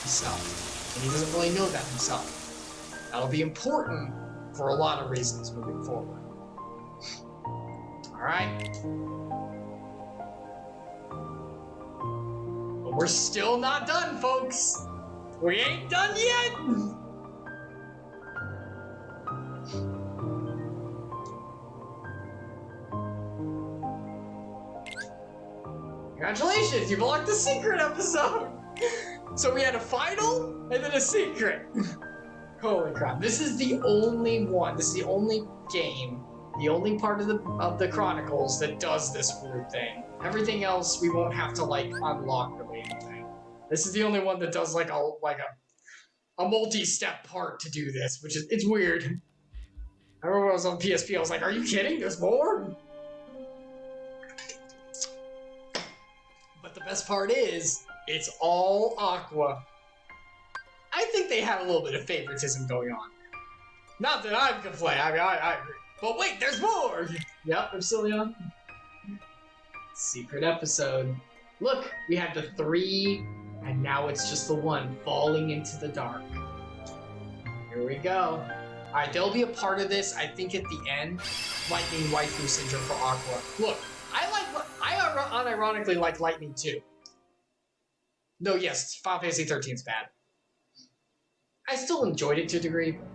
himself. And he doesn't really know that himself. That'll be important for a lot of reasons moving forward. Alright. But we're still not done, folks. We ain't done yet. Congratulations, you've unlocked the secret episode! So we had a final, and then a secret. Holy crap, this is the only one, this is the only game, the only part of the Chronicles that does this weird thing. Everything else we won't have to, like, unlock really anything. This is the only one that does, like a multi-step part to do this, which is, it's weird. I remember when I was on PSP, I was like, are you kidding? There's more? But the best part is, it's all Aqua. I think they have a little bit of favoritism going on. Not that I can play, I mean, I agree. But wait, there's more! Yep, I'm still on. Secret episode. Look, we had the 3, and now it's just the 1, falling into the dark. Here we go. Alright, there'll be a part of this, I think at the end, Lightning Waifu Syndrome for Aqua. Look, I unironically like Lightning too. No, yes, Final Fantasy 13 is bad. I still enjoyed it to a degree, but...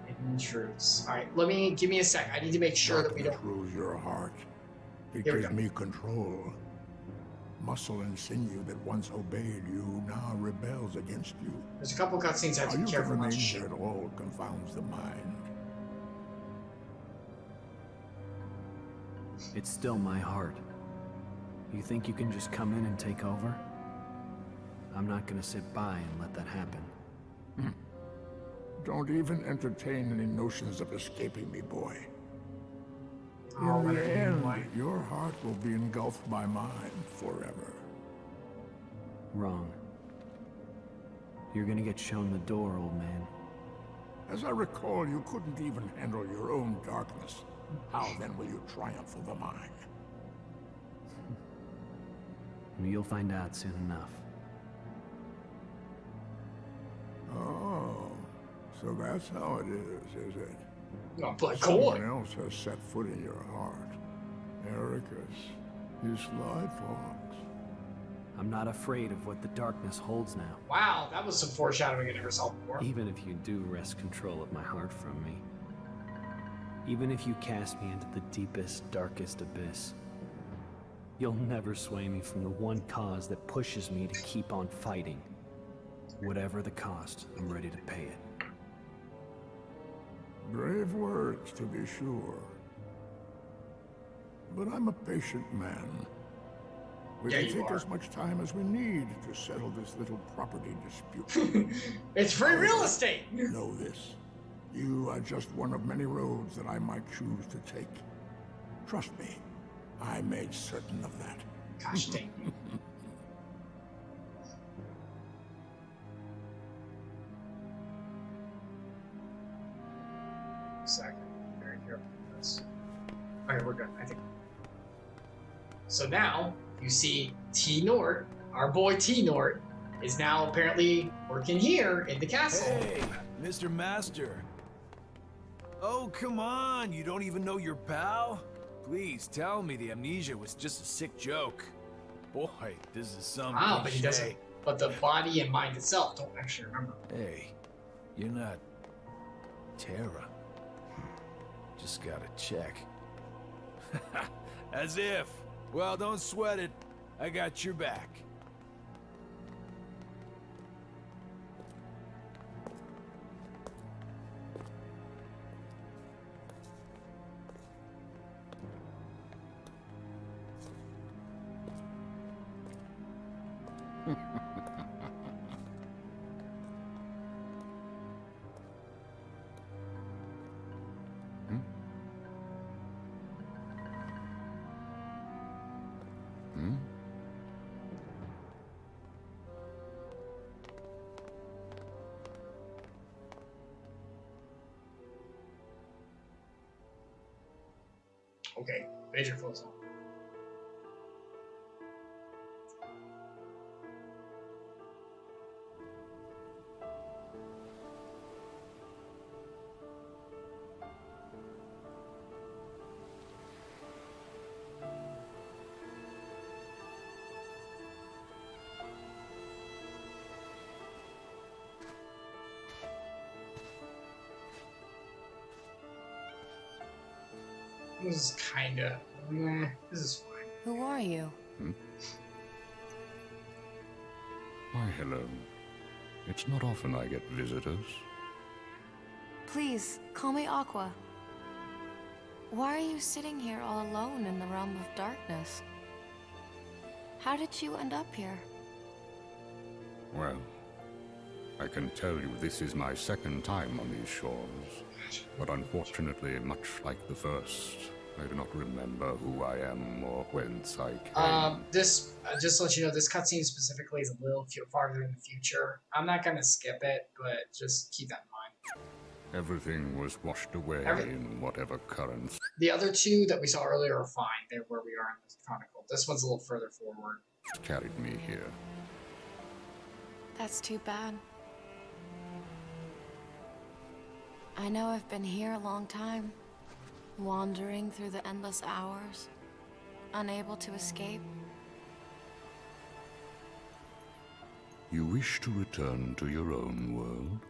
Hidden truths. Alright, give me a sec. I need to make sure that we don't... rules your heart. It gives me control. Muscle and sinew that once obeyed you now rebels against you. There's a couple cutscenes I have to be careful about. It all confounds the mind. It's still my heart. You think you can just come in and take over? I'm not gonna sit by and let that happen. Don't even entertain any notions of escaping me, boy. Oh, in the end, your heart will be engulfed by mine forever. Wrong. You're gonna get shown the door, old man. As I recall, you couldn't even handle your own darkness. How then will you triumph over mine? You'll find out soon enough. Oh, so that's how it is it? Oh, but someone else has set foot in your heart. Ericus, you sly fox. I'm not afraid of what the darkness holds now. Wow, that was some foreshadowing I never saw before. Even if you do wrest control of my heart from me. Even if you cast me into the deepest, darkest abyss. You'll never sway me from the one cause that pushes me to keep on fighting. Whatever the cost, I'm ready to pay it. Brave words, to be sure. But I'm a patient man. We can take as much time as we need to settle this little property dispute. It's free real estate! Know this. You are just one of many roads that I might choose to take. Trust me, I made certain of that. Gosh dang. Second, very careful with this. Okay, we're good, I think. So now, you see Xehanort, our boy Xehanort, is now apparently working here in the castle. Hey, Mr. Master. Oh, come on, you don't even know your pal? Please tell me the amnesia was just a sick joke. Boy, this is some Ah, but he doesn't. But the body and mind itself don't actually remember. Hey, you're not Terra. Just gotta check. As if. Well, don't sweat it. I got your back. Okay, major close on. This is kinda... this is fine. Who are you? Why, hello. It's not often I get visitors. Please, call me Aqua. Why are you sitting here all alone in the realm of darkness? How did you end up here? Well, I can tell you this is my second time on these shores. But unfortunately, much like the first, I do not remember who I am or whence I came. This, just to let you know, this cutscene specifically is a little farther in the future. I'm not gonna skip it, but just keep that in mind. Everything was washed away in whatever currents. The other two that we saw earlier are fine. They're where we are in the Chronicle. This one's a little further forward. Carried me here. That's too bad. I know I've been here a long time, wandering through the endless hours, unable to escape. You wish to return to your own world?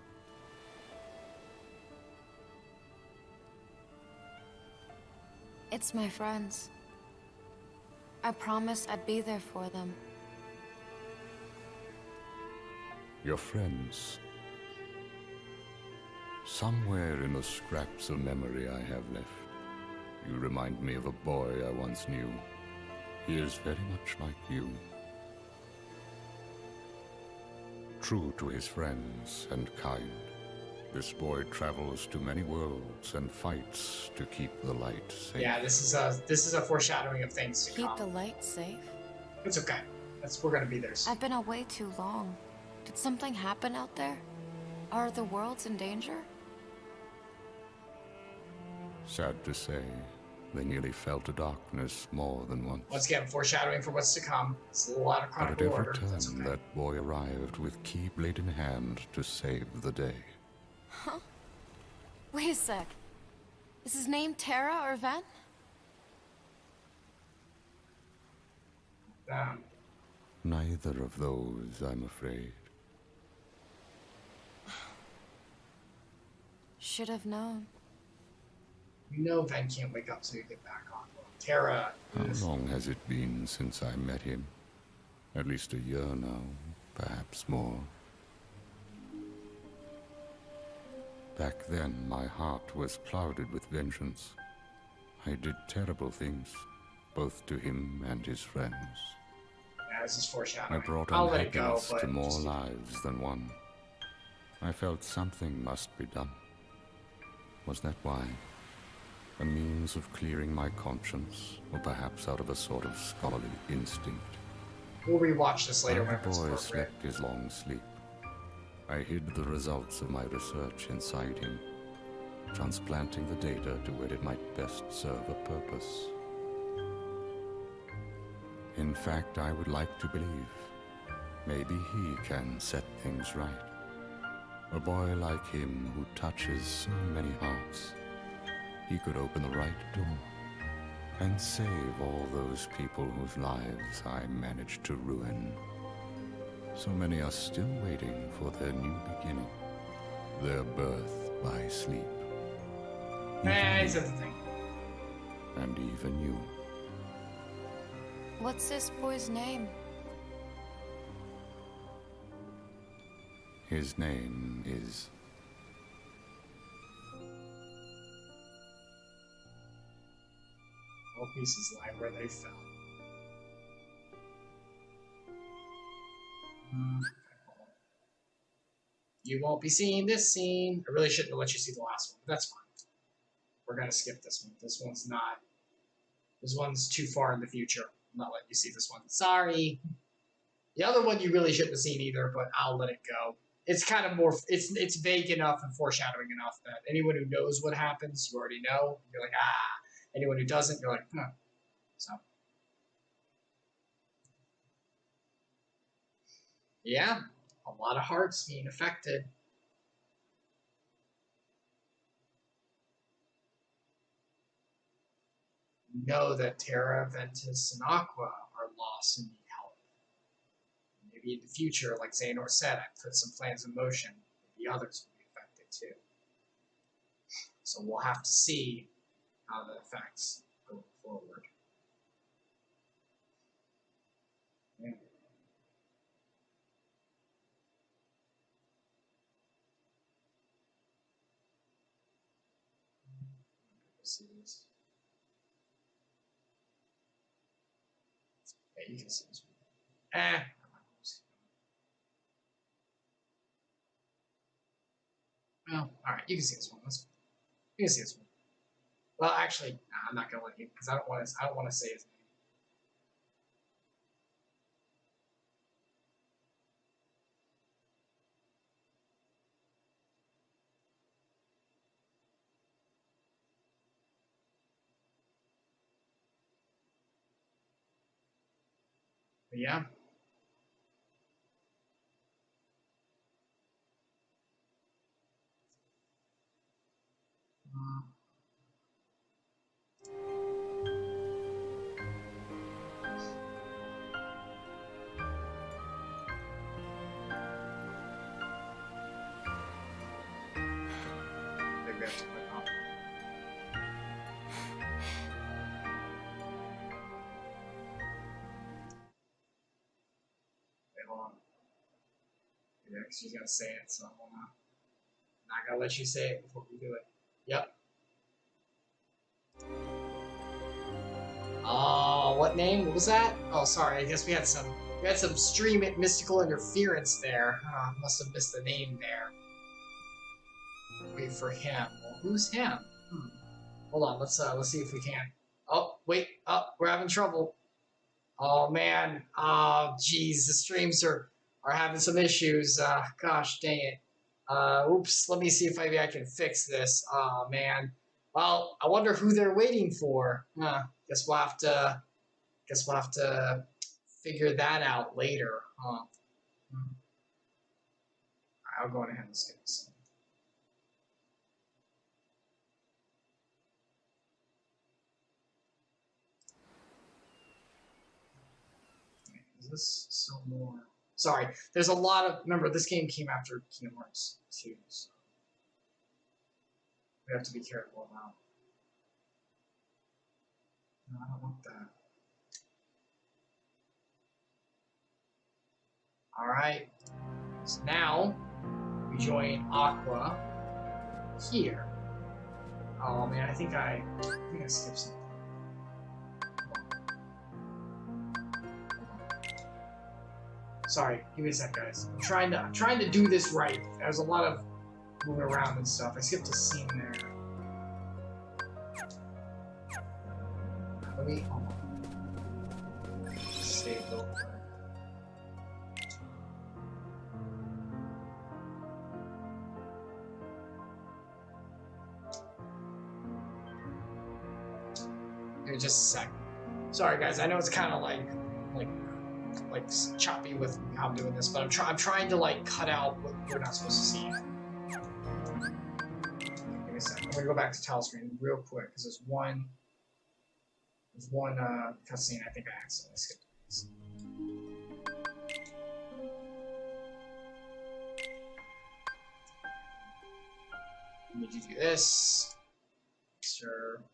It's my friends. I promised I'd be there for them. Your friends? Somewhere in the scraps of memory I have left, you remind me of a boy I once knew. He is very much like you. True to his friends and kind, this boy travels to many worlds and fights to keep the light safe. Yeah, this is a foreshadowing of things to Keep come. the light safe? It's okay. We're gonna be there soon. I've been away too long. Did something happen out there? Are the worlds in danger? Sad to say, they nearly fell to darkness more than once. Once again, foreshadowing for what's to come. It's a lot of But at Chronicle every order. That's turn, okay. that boy arrived with keyblade in hand to save the day. Huh? Wait a sec. Is his name Terra or Ven? Neither of those, I'm afraid. Should have known. You know Ven can't wake up till you get back on. Terra is... How long has it been since I met him? At least a year now, perhaps more. Back then, my heart was clouded with vengeance. I did terrible things, both to him and his friends. Yeah, this is I foreshadowing. brought I'll let it go, unhappiness but to more just- lives than one. I felt something must be done. Was that why? A means of clearing my conscience, or perhaps out of a sort of scholarly instinct? We'll rewatch this later While when the it's boy appropriate. slept his long sleep, I hid the results of my research inside him, transplanting the data to where it might best serve a purpose. In fact, I would like to believe maybe he can set things right. A boy like him who touches so many hearts, he could open the right door and save all those people whose lives I managed to ruin. So many are still waiting for their new beginning, their birth by sleep. Eh, Even he me, said the thing. and even you. What's this boy's name? His name is... All pieces lie where they fell. You won't be seeing this scene. I really shouldn't have let you see the last one, but that's fine. We're gonna skip this one. This one's not. This one's too far in the future. I'm not letting you see this one. Sorry. The other one you really shouldn't have seen either, but I'll let it go. It's kind of more. It's vague enough and foreshadowing enough that anyone who knows what happens, you already know. You're like, ah. Anyone who doesn't, you're like, huh. So. Yeah, a lot of hearts being affected. You know that Terra, Ventus, and Aqua are lost and need help. Maybe in the future, like Xehanort said, I put some plans in motion. Maybe others will be affected too. So we'll have to see how that affects. forward. Yeah. See this. Yeah, you can see this one. Well, all right, you can see this one. You can see this one. Well, actually, nah, I'm not gonna let you because I don't want to. I don't want to say his name. But yeah. Maybe I have to click on. Wait, hold on. Yeah, because she's gonna say it, so I'm not gonna let you say it before we do it. Yep. Oh, what name? What was that? Oh, sorry. I guess we had some stream mystical interference there. Must have missed the name there. Wait for him. Well, who's him? Hold on. Let's see if we can. Oh, wait. Oh, we're having trouble. Oh man. Oh, geez. The streams are having some issues. Gosh, dang it. Oops. Let me see if maybe I can fix this. Oh man. Well, I wonder who they're waiting for. Guess we'll have to figure that out later. I'll go ahead and skip this. Is this still more? Sorry, there's a lot of. Remember, this game came after Kingdom Hearts 2, so we have to be careful about. No, I don't want that. All right. So now we join Aqua here. Oh man, I think I skipped something. Sorry, give me a sec, guys. I'm trying to do this right. There's a lot of moving around and stuff. I skipped a scene there. Let me save over. Give me just a sec. Sorry, guys. I know it's kind of like choppy with how I'm doing this, but I'm trying to like cut out what we're not supposed to see. Give me a sec. I'm gonna go back to tile screen real quick because there's one cutscene I think I accidentally skipped. Let me do this. Sure.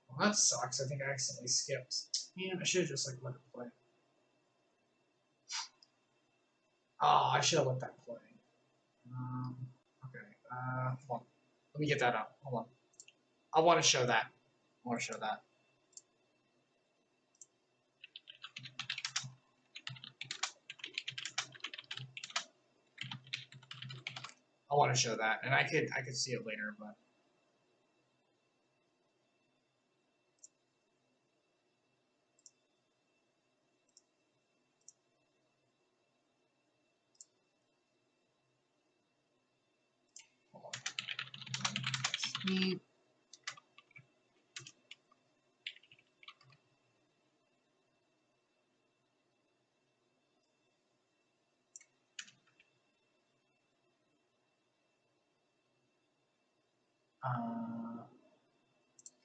Well, that sucks. I think I accidentally skipped. Man, I should have just let it play. Oh, I should have let that play. Okay. Hold on. Let me get that up. Hold on. I want to show that. I want to show that. I want to show that, and I could see it later, but.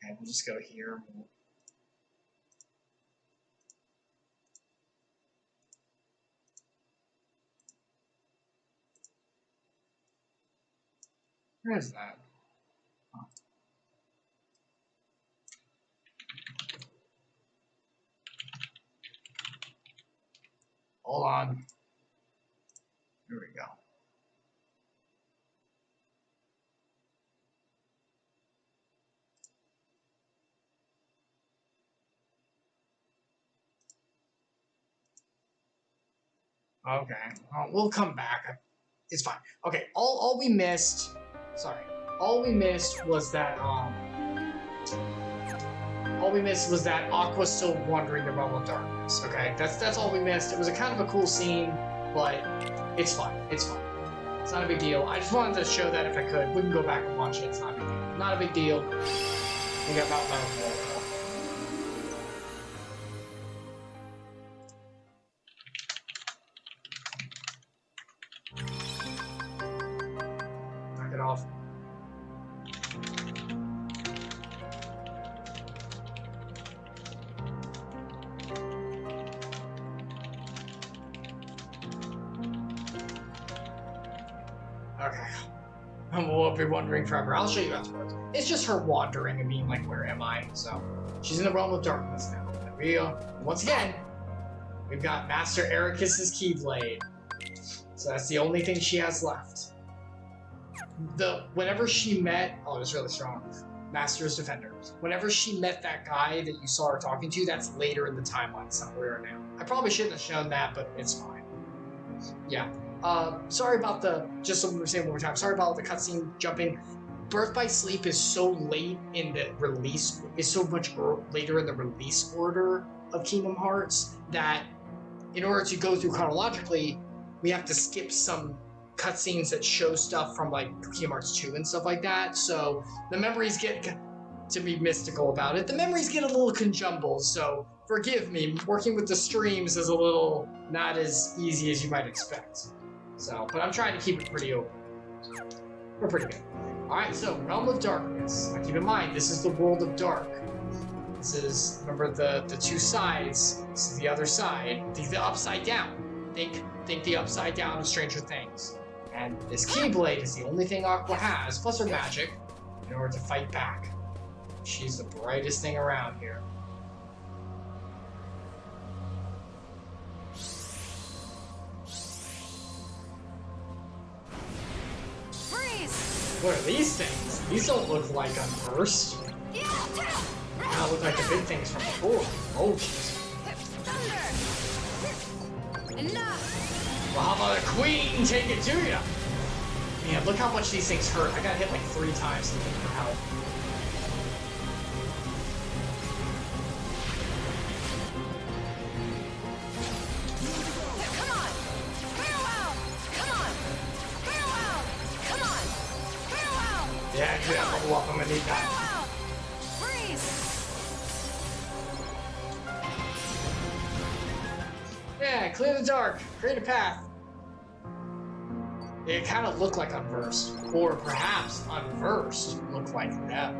Okay, we'll just go here. Where is that? Oh. Hold on. Here we go. Okay, we'll come back. It's fine. Okay, all we missed. Sorry, all we missed was that Aqua's still wandering the realm of darkness. Okay, that's all we missed. It was a kind of a cool scene, but it's fine. It's fine. It's not a big deal. I just wanted to show that if I could. We can go back and watch it. It's not a big deal. Not a big deal. We got Mount Metal. Off. Okay. We'll be wandering forever. I'll show you afterwards. It's just her wandering and being like, where am I? So, she's in the realm of darkness now. There we go. Once again, we've got Master Ericus's Keyblade. So that's the only thing she has left. Whenever she met, oh, it's really strong, Master's Defender. Whenever she met that guy that you saw her talking to, that's later in the timeline. It's not where we are now. I probably shouldn't have shown that, but it's fine. Yeah. Sorry about just so we're saying one more time, sorry about the cutscene jumping. Birth by Sleep is so late in the release, is so much later in the release order of Kingdom Hearts that in order to go through chronologically, we have to skip some cutscenes that show stuff from like Kingdom Hearts 2 and stuff like that, so the memories get, to be mystical about it, the memories get a little conjumbled, so forgive me, working with the streams is a little not as easy as you might expect. So, but I'm trying to keep it pretty open. We're pretty good. Alright, so Realm of Darkness. Now keep in mind, this is the world of dark. This is, remember the two sides, this is the other side, the upside down. Think the upside down of Stranger Things. And this Keyblade is the only thing Aqua has, plus her magic, in order to fight back. She's the brightest thing around here. Freeze! What are these things? These don't look like Unversed. They don't look like the big things from before. Oh, jeez. Enough! Well, how about a queen take it to ya? Man, look how much these things hurt. I got hit like 3 times looking for help. Come on! Farewell! Come on! Farewell! Come on! Farewell! Yeah, do that level up. I'm gonna need that. Farewell! Freeze! Yeah, clear the dark. Create a path. It kind of looked like Unversed. Or perhaps Unversed looked like them.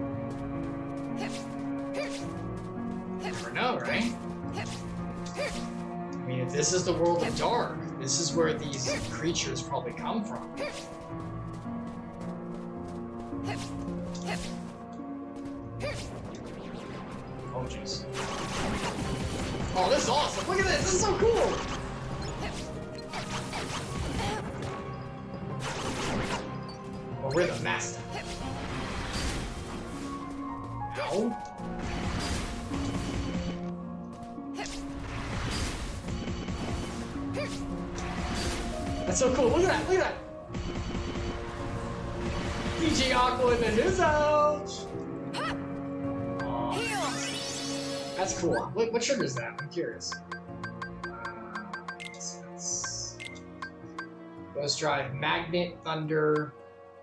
You never know, right? I mean, if this is the world of dark, this is where these creatures probably come from. Oh, jeez. Oh, this is awesome. Look at this. This is so cool. Oh, we're the master. Ow. That's so cool. Look at that. Look at that. PG Aqua in the new zone. That's cool. What triggers that? I'm curious. Ghost Drive, Magnet, Thunder,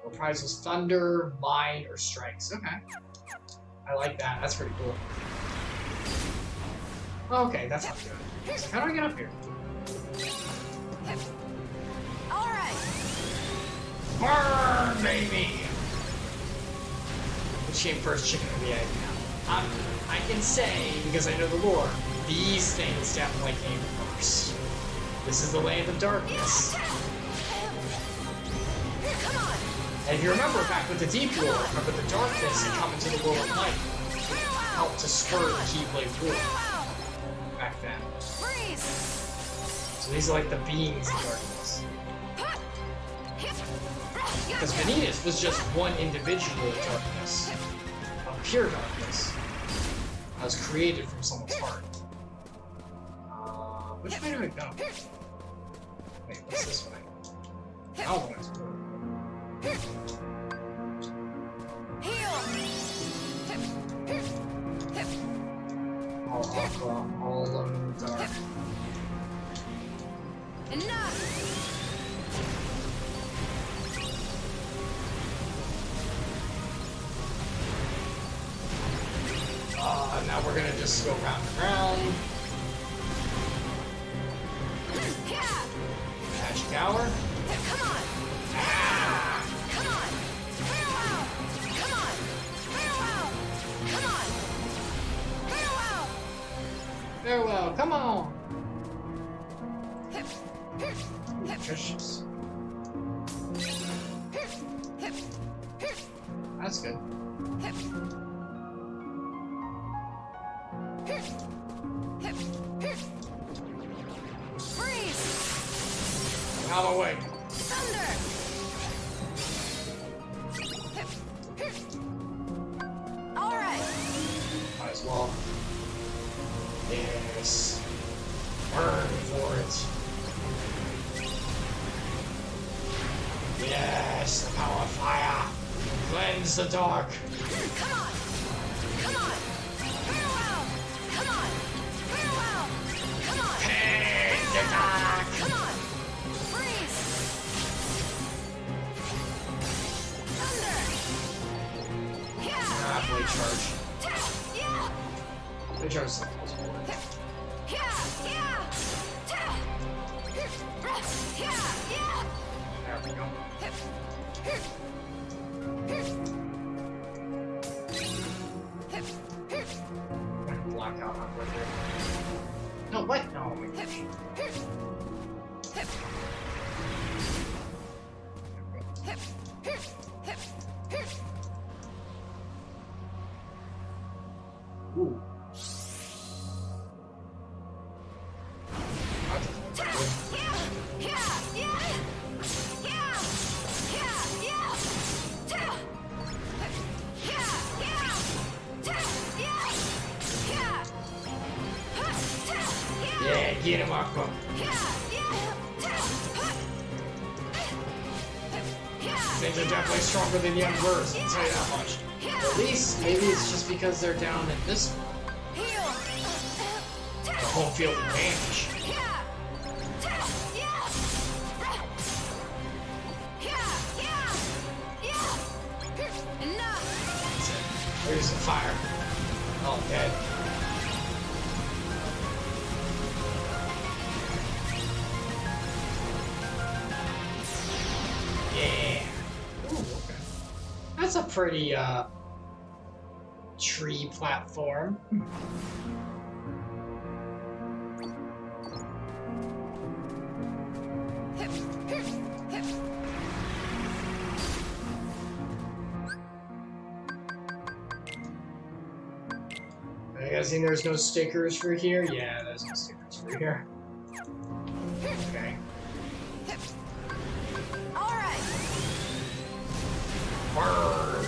Reprisals, Thunder, Mine, or Strikes. Okay. I like that. That's pretty cool. Okay, that's not good. So how do I get up here? Alright! Burn, baby! Which came first, chicken or the egg? I can say, because I know the lore, these things definitely came first. This is the land of darkness. Come on! And if you remember back with the Deep War, with the darkness and coming to the world of light, it helped to spur the Keyblade War back then. Freeze! So these are like the beings of darkness. Because Vanitas was just one individual of darkness. Of pure darkness. That was created from someone's heart. Which way do I go? Wait, what's this way? I don't want to go. All Aqua, all alone in the dark. Enough! Now we're gonna just go round and round. Magic Hour. Come on! Ah! Come on! Farewell! Come on! Farewell! Come on! Farewell! Farewell, come on! Precious. That's good. Freeze! Out of the way. Thunder! All right. Might as well. Yes. Burn for it. Yes, the power of fire. Cleanse the dark. Come on! Come on! Farewell! Come on! Farewell! Come on! Pain the dark. Come on! Freeze! Thunder! Yeah! Blade charge. Yeah! Blade charge is the most important. Yeah! Yeah! Yeah! Yeah! There we go. I'm gonna block out halfway there. No, what? No, wait. Ooh. Yeah, get him, Aqua. Things are definitely stronger than young birds, I'll tell you that much. At least, maybe it's just because they're down at this one. The home field advantage. That's it. There's the fire. Oh, dead. Yeah. Ooh, okay. That's a pretty, tree platform. I'm guessing there's no stickers for here? Yeah, there's no stickers for here. Okay. Alright. Burn!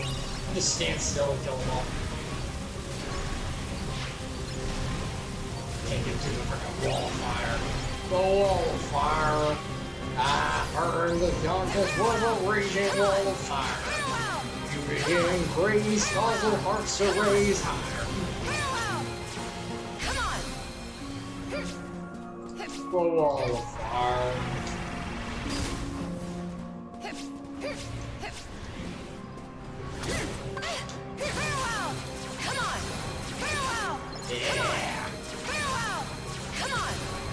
Just stand still and kill them all. Can't get through the freaking wall of fire. The wall of fire. I burn the darkest was a raging wall of fire. Beauty and grace cause our hearts to raise higher. The wall of fire. Yeah.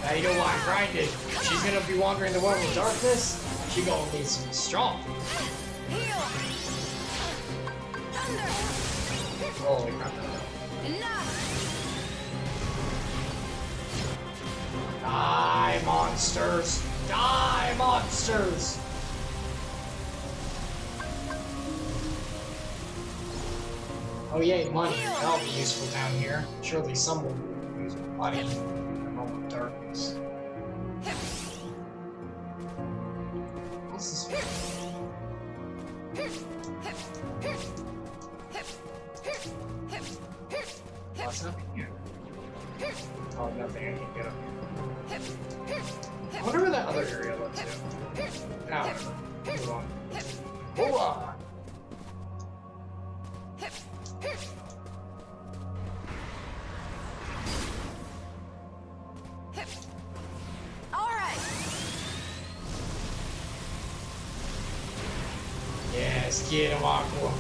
Now you know why I grinded. She's gonna be wandering the world of darkness. She gonna need some strong. Holy crap. Die, monsters! Die, monsters! Oh yay, money. That'll be useful down here. Surely someone will use money in a moment of darkness. What's this one? What's up here? Oh, nothing. I can't get up here. I wonder where that other area led to. Now, move on. Move on! Yes, get him, Aqua.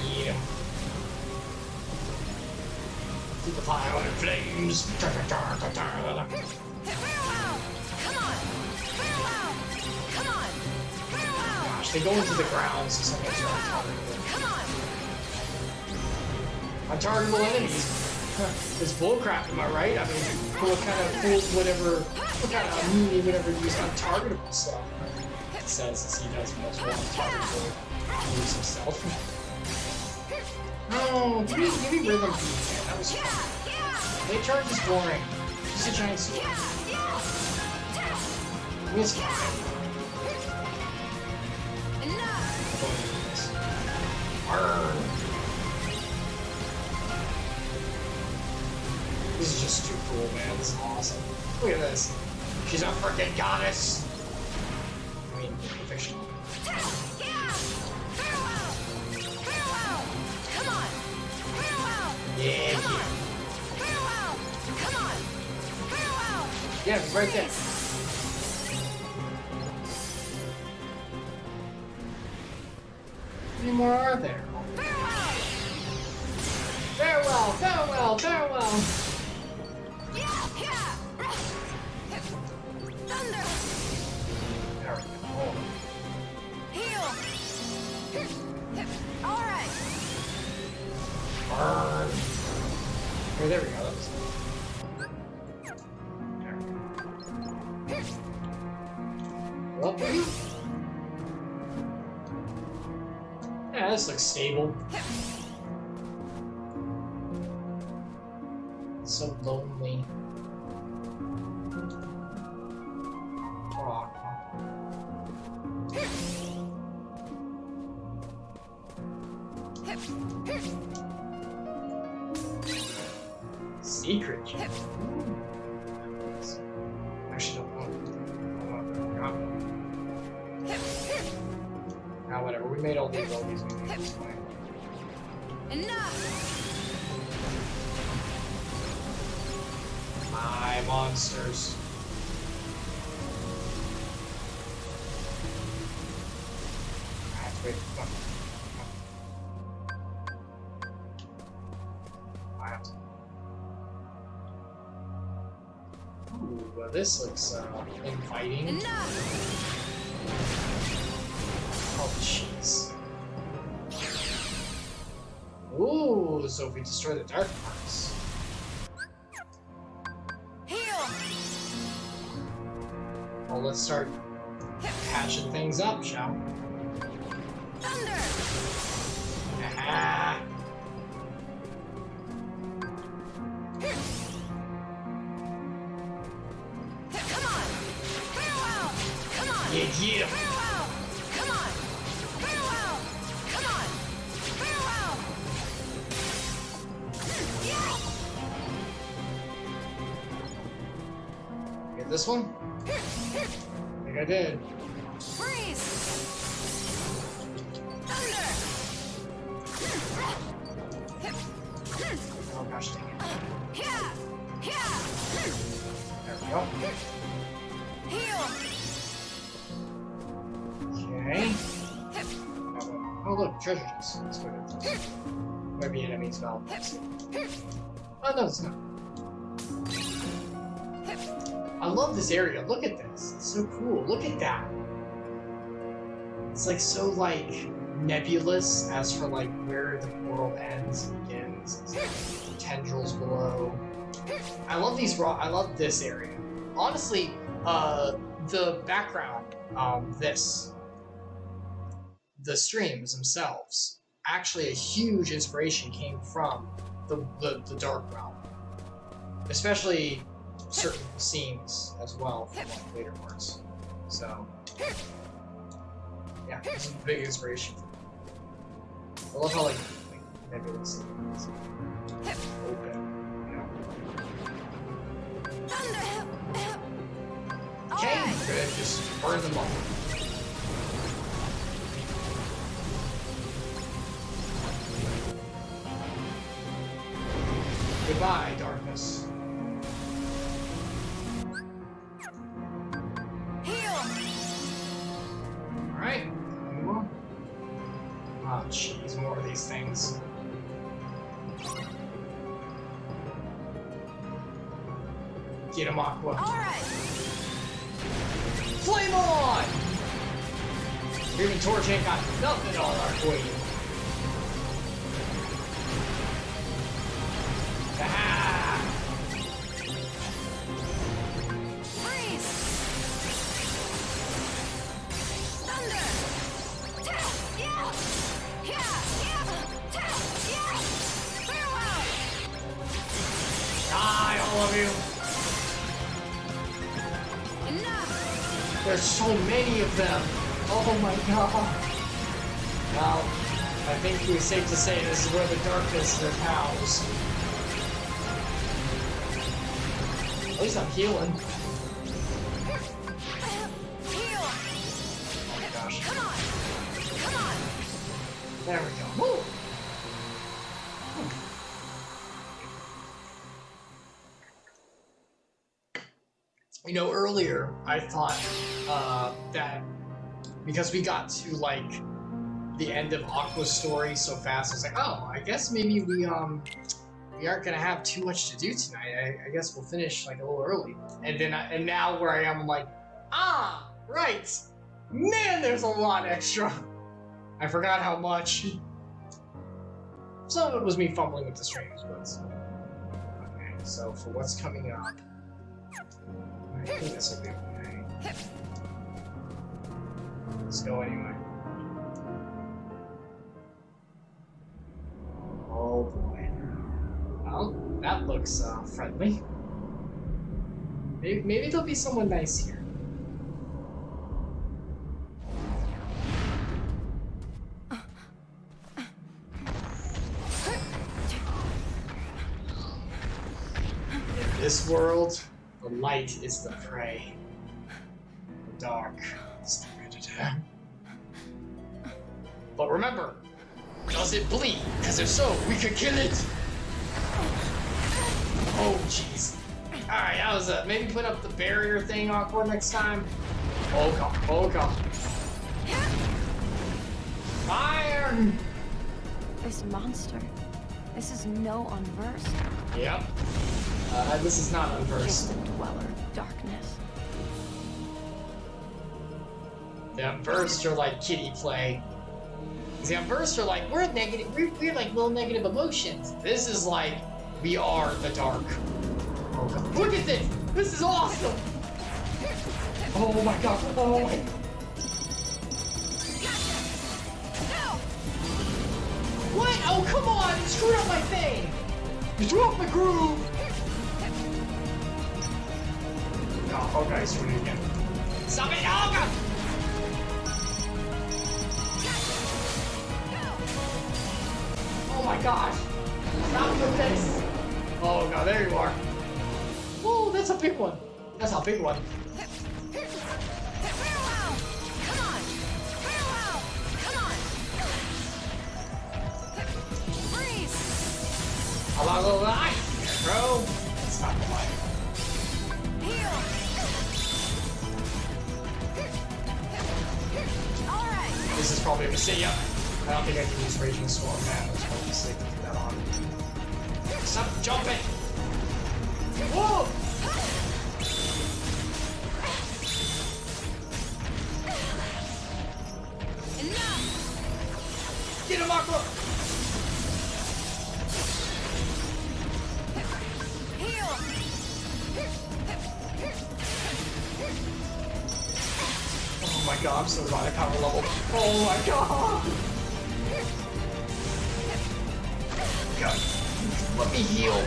Get him. Keep the fire on in flames. Farewell! Come on! Farewell! Come on! Farewell! Gosh, they go into the ground, so sometimes they're untargetable. Come on! Untargetable enemies. It's bullcrap, am I right? I mean, what kind of immunity would ever use untargetable stuff? It says as he does most untargetable use himself. No, give me rhythm beat, man. That was fun. They charge is boring. Just a giant sword. This guy. This is just too cool, man. This is awesome. Look at this. She's a freaking goddess. I mean, fictional. Yeah. Come on! Farewell! Yeah, it's right there. How many more are there? Farewell! Farewell! Farewell! Thunder! There we go. Heal! Alright! Burn! Oh, there we go. That was... Well, yeah, this looks stable. It's so lonely. Poor Aqua. Secret gem. Actually, don't want Now, whatever. We made all these. We made this way. Enough! My monsters. I have to wait for fun. I have to. Ooh, well, this looks inviting. Enough! Oh, jeez. Ooh, so if we destroy the dark parts. Heal! Well, let's start patching things up, shall we? Thunder! Ah. Come on! Farewell! Come on! Yeah, yeah. Farewell! Come on! Farewell! Come on! Farewell! Get this one? I think I did. Freeze! Thunder! Oh gosh, dang it. Yeah! Yeah! There we go. Heal! Okay. Oh look, treasure chest. Let's go get this. Maybe enemies valve. Oh no, it's not. I love this area. Look at this. It's so cool. Look at that. It's like so like nebulous as for like where the world ends and begins. It's like tendrils below. I love these raw. I love this area. Honestly, the background, the streams themselves actually a huge inspiration came from the Dark Realm, especially certain scenes as well from like later works. So yeah, this is a big inspiration for me. I love how like nebulous scenes open, you know. Okay, good. Just burn them all. Goodbye, darkness. Heal. All right. Move on. Oh, jeez, more of these things. Get him, Aqua. All right. Flame on! Even Torch ain't got nothing on our queen. Ah! Freeze. Thunder. Yeah. Farewell. Die, all of you! Enough. There's so many of them! Oh my god! Well, I think it's safe to say this is where the darkness is their pals. At least I'm healing. Heal. Oh my gosh. Come on. Come on. There we go. Woo! You know, earlier I thought that because we got to like the end of Aqua's story so fast, I was like, oh, I guess maybe we aren't gonna have too much to do tonight. I guess we'll finish like a little early. And then and now where I am, I'm like, ah, right, man, there's a lot extra. I forgot how much. Some of it was me fumbling with the strings, but okay. So for what's coming up, I think this will be okay. Let's go anyway. Oh boy. Well, that looks friendly. Maybe there'll be someone nice here. In this world, the light is the prey. The dark is the predator. But remember, does it bleed? Because if so, we could kill it! Oh, jeez. Alright, that was maybe put up the barrier thing, Aqua, next time. Oh god, oh god. Fire! This monster. This is no unversed. Yep. This is not unversed. Just a dweller of darkness. The unversed are like kiddie play. The unversed are like, we're negative, we're like little negative emotions. This is like, we are the dark. Oh god. Look at this! This is awesome! Oh my god, oh my god. What? Oh, come on! You screwed up my thing! You threw off my groove! Oh, okay, screwed it again. Stop it! Oh, God! Oh my gosh! Stop with this! Oh god, there you are. Whoa, that's a big one. That's a big one. Farewell! Come on! Farewell! Come on! Freeze! How about a little ice, bro? Stop the light. Heal! Alright! This is probably a mistake. Yep. I don't think I can use Raging Storm now. It's probably a mistake to put that on. Stop jumping! Whoa! Enough! Get him, Aqua! Heal! Oh my god, I'm so glad I power level. Oh my god! go. Let me heal.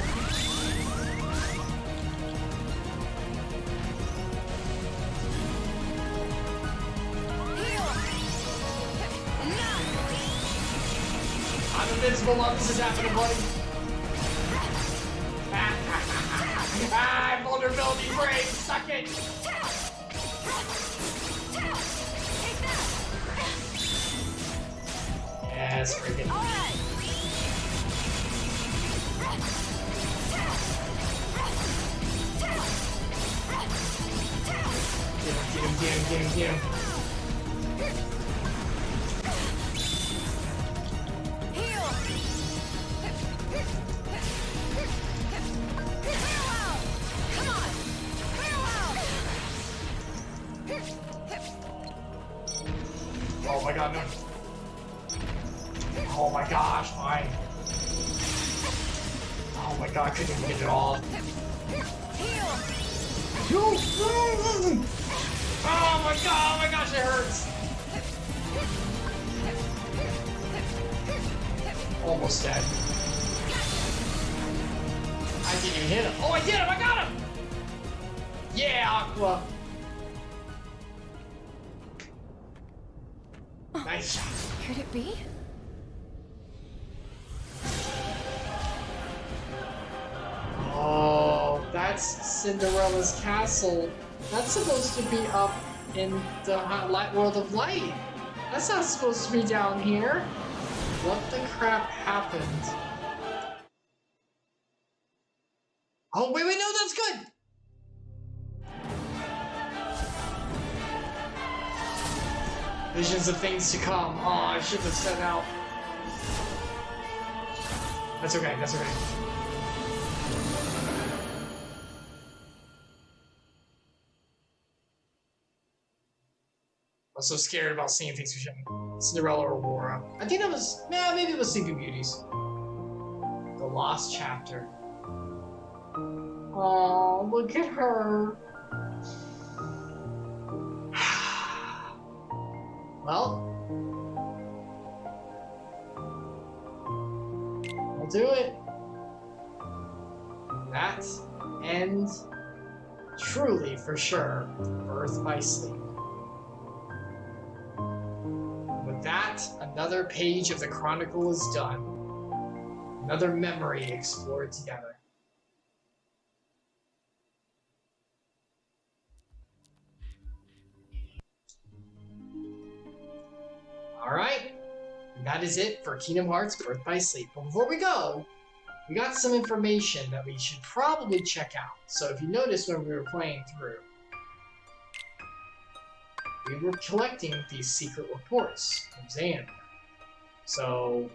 I'm invincible while this is happening, buddy. Vulnerability break. Suck it. Yes, freaking. Get him. Oh my god, no. Oh my gosh, fine. Oh my god, I couldn't even get it all. Oh my gosh, it hurts. Almost dead. I didn't even hit him. Oh, I did him! I got him! Yeah, Aqua. Nice shot. Could it be? Oh, that's Cinderella's castle. That's supposed to be up in the world of light. That's not supposed to be down here. What the crap happened? Oh, wait, no, that's good! Visions of things to come. Oh, I should have set out. That's okay, that's okay. I'm so scared about seeing things we shouldn't. Cinderella or Aurora. I think that was, maybe it was Sleeping Beauties. The Lost Chapter. Oh, look at her. Well, I'll do it. That ends truly, for sure, Birth by Sleep. With that, another page of the Chronicle is done. Another memory explored together. Alright, that is it for Kingdom Hearts Birth by Sleep. But before we go, we got some information that we should probably check out. So if you notice when we were playing through, we were collecting these secret reports from Xehanort. So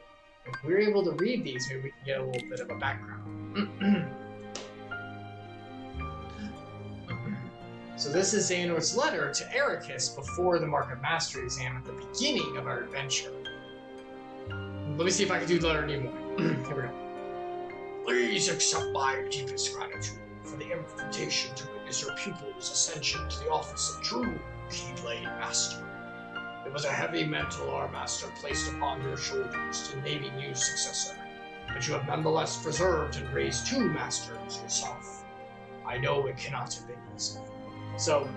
if we're able to read these, maybe we can get a little bit of a background. So this is Xehanort's letter to Ericus before the Mark of Mastery exam at the beginning of our adventure. Let me see if I can do the letter anymore. Here we go. Please accept my deepest gratitude for the invitation to witness your pupil's ascension to the office of true Keyblade Master. It was a heavy mantle our master placed upon your shoulders to name a new successor, but you have nonetheless preserved and raised two masters yourself. I know it cannot have been easy. So,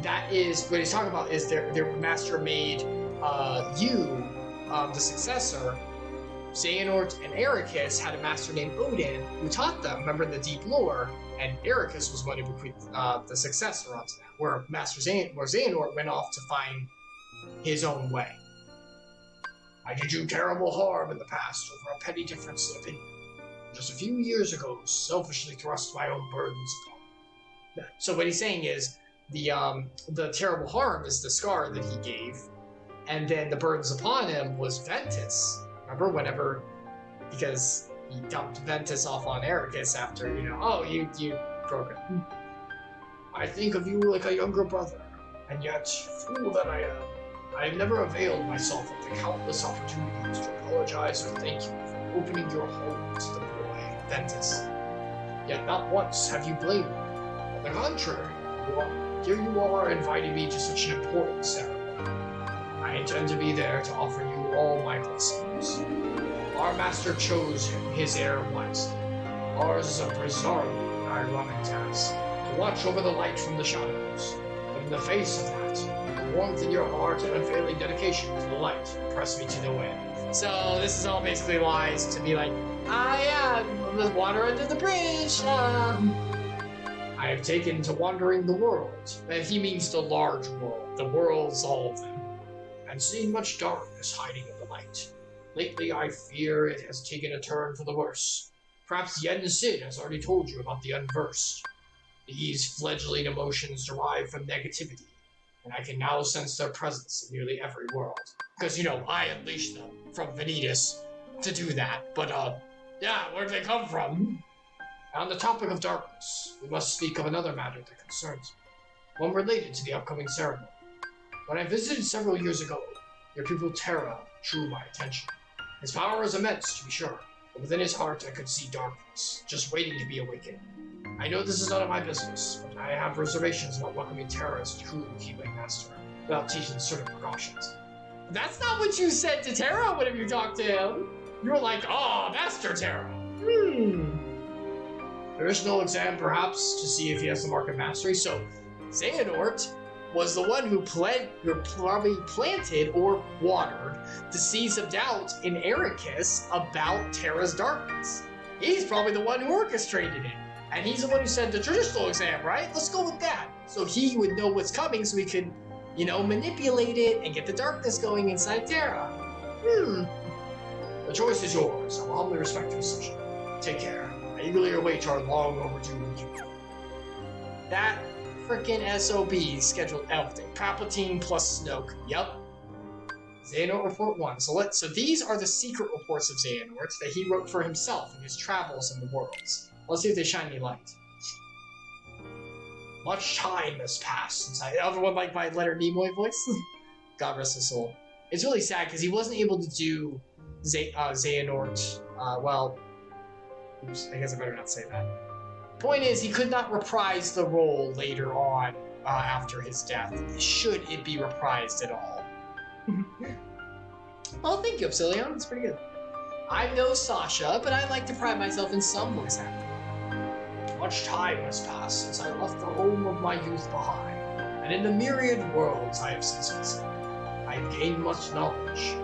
that is what he's talking about. Is their master made you the successor. Xehanort and Ericus had a master named Odin who taught them. Remember the deep lore, and Ericus was one who bequeathed the successor onto that. Where Xehanort went off to find his own way. I did you terrible harm in the past over a petty difference in opinion. Just a few years ago, selfishly thrust my own burdens upon him. So what he's saying is the terrible harm is the scar that he gave, and then the burdens upon him was Ventus. Remember because he dumped Ventus off on Ericus after, you broke it. I think of you like a younger brother, and yet, fool that I am, I have never availed myself of the countless opportunities to apologize or thank you for opening your home to the boy, Ventus. Yet not once have you blamed me. On the contrary, here you are inviting me to such an important ceremony. I intend to be there to offer you all my blessings. Our master chose his heir wisely. Ours is a bizarrely ironic task, to watch over the light from the shadows. But in the face of that, the warmth in your heart and unfailing dedication to the light press me to no end. So this is all basically lies to be like, I'm the water under the bridge. I have taken to wandering the world. And he means the large world, the worlds, all of them, and seen much darkness hiding in the light. Lately, I fear it has taken a turn for the worse. Perhaps Yen Sid has already told you about the unversed. These fledgling emotions derive from negativity, and I can now sense their presence in nearly every world. Because, I unleashed them from Vanitas to do that, but, yeah, where'd they come from? On the topic of darkness, we must speak of another matter that concerns me, one related to the upcoming ceremony. When I visited several years ago, your pupil Terra drew my attention. His power is immense, to be sure, but within his heart I could see darkness, just waiting to be awakened. I know this is none of my business, but I have reservations about welcoming Terra as a true Keyblade Master, without taking certain precautions. That's not what you said to Terra whenever you talked to him! You were like, Master Terra! There is no exam, perhaps, to see if he has the mark of mastery, so Xehanort was the one who probably planted or watered the seeds of doubt in Ericus about Terra's darkness. He's probably the one who orchestrated it. And he's the one who said the traditional exam, right? Let's go with that. So he would know what's coming so he could, manipulate it and get the darkness going inside Terra. The choice is yours. I will humbly respect your decision. Take care. I eagerly await our long overdue reunion. That frickin' SOB scheduled everything. Palpatine plus Snoke. Yup. Xehanort Report 1. So these are the secret reports of Xehanort that he wrote for himself in his travels in the worlds. Let's see if they shine any light. Much time has passed since everyone like my Leonard Nimoy voice? God rest his soul. It's really sad because he wasn't able to do Xehanort, oops, I guess I better not say that. Point is, he could not reprise the role later on after his death, should it be reprised at all. Well, thank you, Obsidian. That's pretty good. I'm no Sasha, but I like to pride myself in some voice acting. Much time has passed since I left the home of my youth behind, and in the myriad worlds I have since visited, I have gained much knowledge.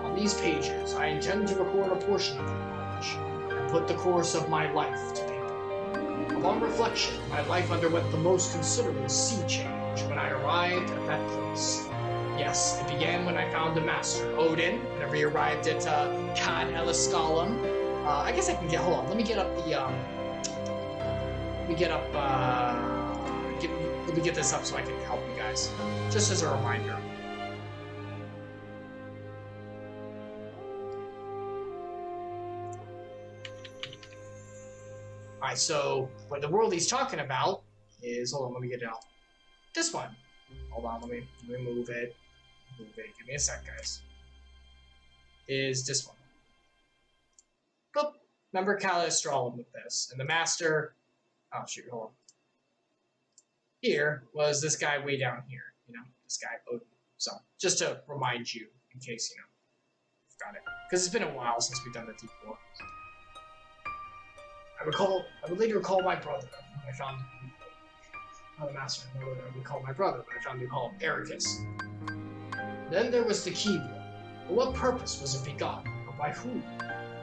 On these pages, I intend to record a portion of that knowledge, and put the course of my life to paper. Upon reflection, my life underwent the most considerable sea change when I arrived at that place. Yes, it began when I found a master, Odin, whenever he arrived at Khan Eliskalum. I guess I can get, hold on, let me get up the, let me get this up so I can help you guys, just as a reminder. Alright, so what the world he's talking about is, hold on, let me get it out. This one. Hold on, let me move it. Give me a sec, guys. Is this one. Boop. Remember Calistrolum with this. And the master, oh shoot, hold on. Here was this guy way down here, this guy Odin. So, just to remind you, in case, you've got it. Because it's been a while since we've done the Deep War. I would later recall my brother, whom I found not a master, I would recall my brother, but I found to call him Ericus. Then there was the Keyblade. For what purpose was it begotten, or by whom?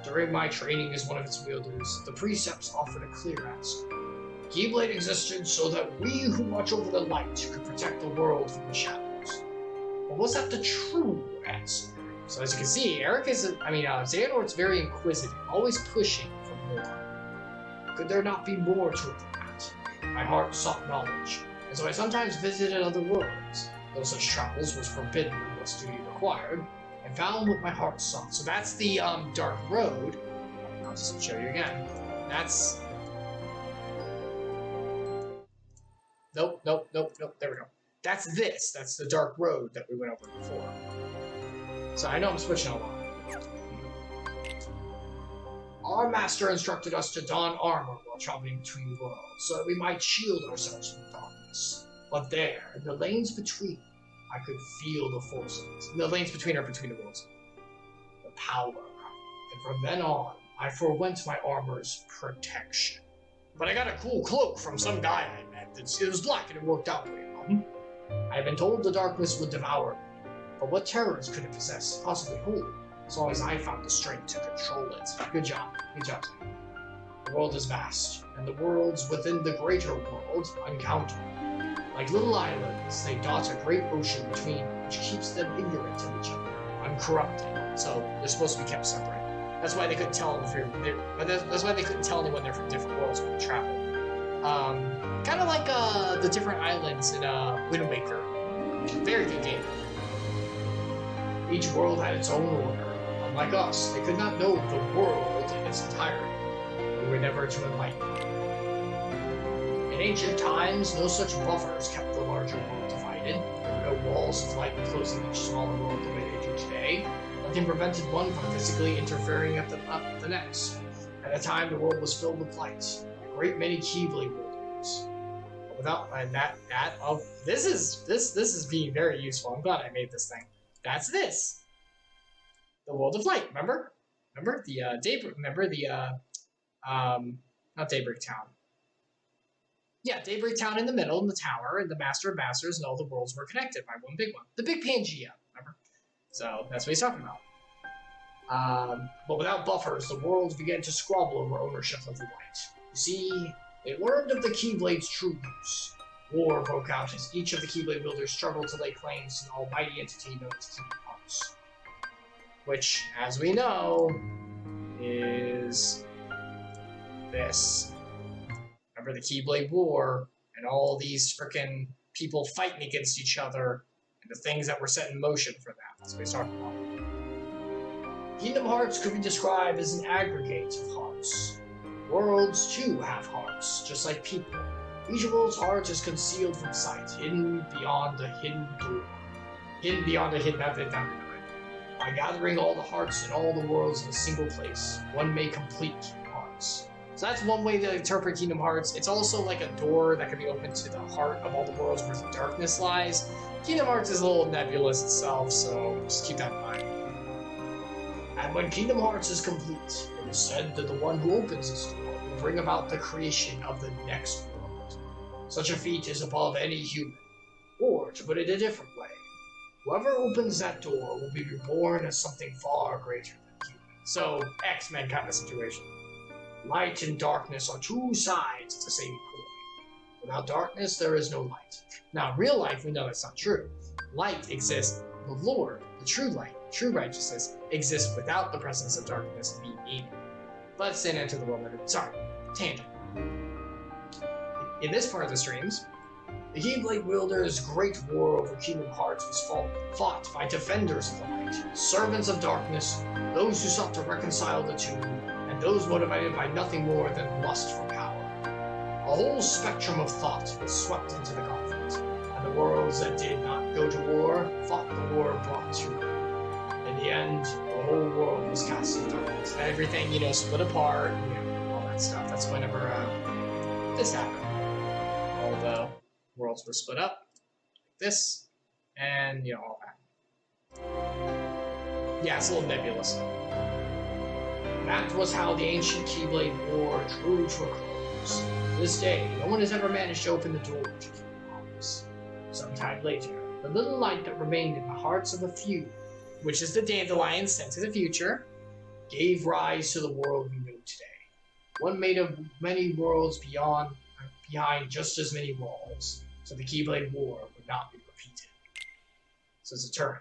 During my training as one of its wielders, the precepts offered a clear answer. Keyblade existed so that we who watch over the light could protect the world from the shadows. But was that the true answer? So as you can see, Xehanort's very inquisitive, always pushing for more. Could there not be more to it than that? My heart sought knowledge, and so I sometimes visited other worlds, though such travels was forbidden and was duty required, and found what my heart sought. So that's the dark road. I'll just show you again. That's... Nope, there we go. That's this. That's the dark road that we went over before. So I know I'm switching a lot. Our master instructed us to don armor while traveling between worlds, so that we might shield ourselves from darkness. But there, in the lanes between, I could feel the force of it. The lanes between the worlds. The power. And from then on, I forwent my armor's protection. But I got a cool cloak from some guy I met. It was black and it worked out pretty well. I had been told the darkness would devour me, but what terrors could it possess, possibly hold, as long as I found the strength to control it? Good job. Good job. The world is vast, and the worlds within the greater world uncountable. Like little islands, they dot a great ocean between, which keeps them ignorant of each other, uncorrupted. So they're supposed to be kept separate. That's why they couldn't tell that's why they couldn't tell anyone they're from different worlds when they travel. Kind of like the different islands in Wind Waker. Very good game. Each world had its own order. Unlike us, they could not know the world in its entirety. We were never to enlighten them. In ancient times, no such buffers kept the larger world divided. There were no walls of light enclosing each smaller world the way they do today. Nothing prevented one from physically interfering at the next. At the time, the world was filled with light. A great many Keyblade worlds. But without this is being very useful. I'm glad I made this thing. That's this. The world of light. Remember the Daybreak. Remember the not Daybreak Town. Yeah, Daybreak Town in the middle, in the tower, and the Master of Masters, and all the worlds were connected by one big one. The Big Pangea, remember? So, that's what he's talking about. But without buffers, the worlds began to squabble over ownership of the light. You see, they learned of the Keyblade's true use. War broke out as each of the Keyblade builders struggled to lay claims to the almighty entity known as Kingdom Hearts. Which, as we know, is this. Remember the Keyblade War, and all these frickin' people fighting against each other, and the things that were set in motion for that. That's what he's talking about. Kingdom Hearts could be described as an aggregate of hearts. Worlds, too, have hearts, just like people. Each world's heart is concealed from sight, hidden beyond the hidden door. Hidden beyond a hidden By gathering all the hearts in all the worlds in a single place, one may complete Kingdom Hearts. So that's one way to interpret Kingdom Hearts. It's also like a door that can be opened to the heart of all the worlds where the darkness lies. Kingdom Hearts is a little nebulous itself, so just keep that in mind. And when Kingdom Hearts is complete, it is said that the one who opens this door will bring about the creation of the next world. Such a feat is above any human. Or, to put it a different way, whoever opens that door will be reborn as something far greater than human. So, X-Men kind of situation. Light and darkness are two sides of the same coin. Without darkness, there is no light. Now, in real life, we know that's not true. Light exists. The Lord, the true light, true righteousness, exists without the presence of darkness being needed. Let's say enter the world. Sorry, tangent. In this part of the streams, the Keyblade Wielder's great war over Kingdom Hearts was fought by defenders of the light, servants of darkness, those who sought to reconcile the two, and those motivated by nothing more than lust for power. A whole spectrum of thought was swept into the conflict, and the worlds that did not go to war fought the war brought to them. In the end, the whole world was cast in darkness. And everything, split apart, all that stuff. That's whenever this happened. All the worlds were split up, like this, and, all that. Yeah, it's a little nebulous. That was how the ancient Keyblade War drew to a close. To this day, no one has ever managed to open the door to Kingdom Hearts. Sometime later, the little light that remained in the hearts of a few, which is the dandelion sent to the future, gave rise to the world we know today. One made of many worlds behind just as many walls, so the Keyblade War would not be repeated. So it's eternal.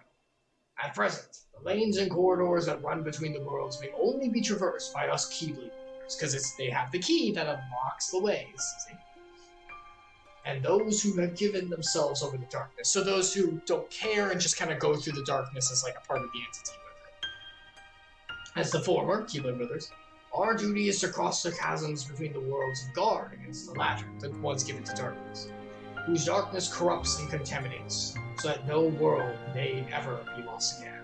At present, the lanes and corridors that run between the worlds may only be traversed by us Keyblade Warriors, because they have the key that unlocks the ways, see? And those who have given themselves over to darkness. So those who don't care and just kind of go through the darkness as like a part of the entity with it. As the former, Keyblade Brothers, our duty is to cross the chasms between the worlds and guard against the latter, the ones given to darkness, whose darkness corrupts and contaminates, so that no world may ever be lost again.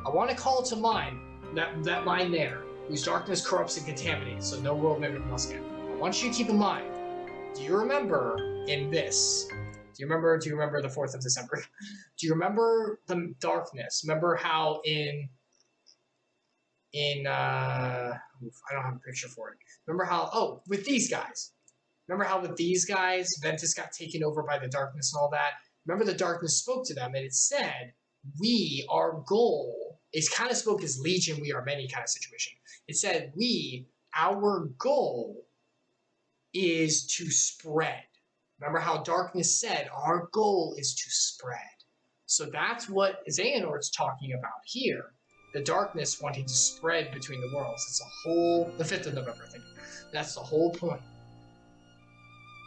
I want to call to mind that line there, whose darkness corrupts and contaminates, so no world may be lost again. I want you to keep in mind, do you remember in this, Do you remember the 4th of December? Do you remember the darkness? Remember how I don't have a picture for it. Remember how, with these guys. Remember how with these guys, Ventus got taken over by the darkness and all that? Remember the darkness spoke to them and it said, our goal, it kind of spoke as Legion, we are many kind of situation. It said, our goal is to spread. Remember how darkness said, our goal is to spread. So that's what Xehanort's talking about here. The darkness wanting to spread between the worlds. It's the 5th of November, I think. That's the whole point.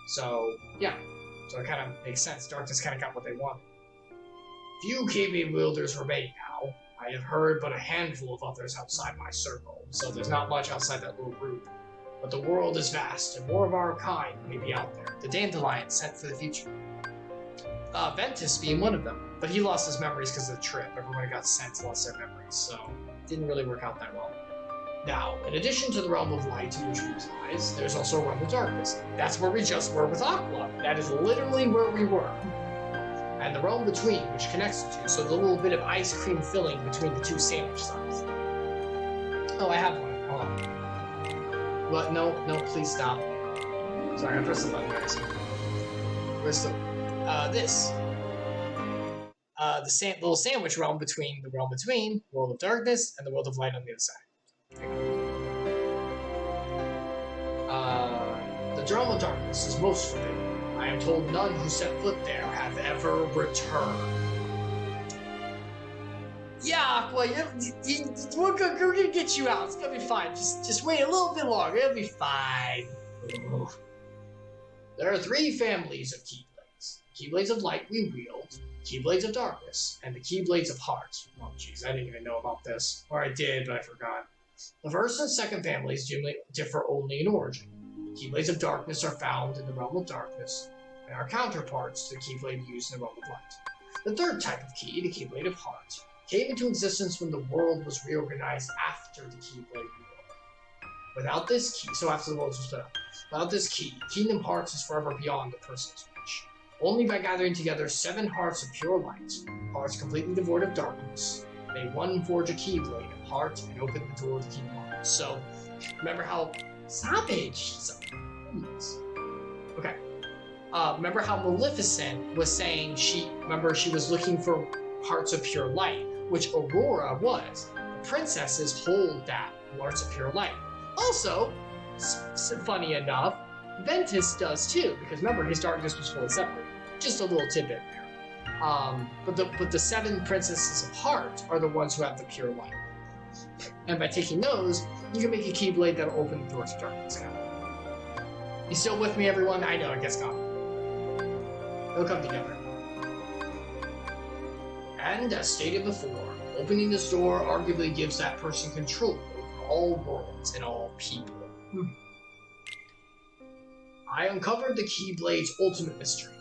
So, yeah. So it kind of makes sense. Darkness kind of got what they wanted. Few KB wielders remain now. I have heard but a handful of others outside my circle, so there's not much outside that little group. But the world is vast, and more of our kind may be out there. The Dandelion sent for the future. Ventus being one of them, but he lost his memories because of the trip. Everyone who got sent lost their memories, so it didn't really work out that well. Now, in addition to the realm of light in which we reside, there's also a realm of darkness. That's where we just were with Aqua. That is literally where we were. And the realm between, which connects the two, so the little bit of ice cream filling between the two sandwich sides. Oh, I have one. Hold on. But no, please stop. Sorry, I pressed the button, guys. Where's the this? The little sandwich realm between the realm between, world of darkness, and the world of light on the other side. The realm of darkness is most forbidden. I am told none who set foot there have ever returned. Yeah, Aqua, we're gonna get you out. It's gonna be fine. Just wait a little bit longer. It'll be fine. Ooh. There are 3 families of Keyblades. Keyblades of light we wield, Keyblades of darkness, and the Keyblades of heart. Oh, jeez, I didn't even know about this. Or I did, but I forgot. The first and second families generally differ only in origin. Keyblades of darkness are found in the realm of darkness, and are counterparts to the Keyblade used in the realm of light. The third type of key, the Keyblade of heart, came into existence when the world was reorganized after the Keyblade War. Without this key, so after the world was split up, without this key, Kingdom Hearts is forever beyond the person's reach. Only by gathering together 7 hearts of pure light, hearts completely devoid of darkness, may one forge a Keyblade of heart and open the door to Kingdom Hearts. So, remember how savage. Okay. Remember how Maleficent was saying she was looking for hearts of pure light, which Aurora was. The princesses hold that hearts of pure light. Also, funny enough, Ventus does too, because remember his darkness was fully separate. Just a little tidbit there. But the 7 princesses of heart are the ones who have the pure light. And by taking those, you can make a Keyblade that'll open the doors to darkness. You still with me, everyone? I know, it gets gone. They'll come together. And as stated before, opening this door arguably gives that person control over all worlds and all people. I uncovered the Keyblade's ultimate mystery.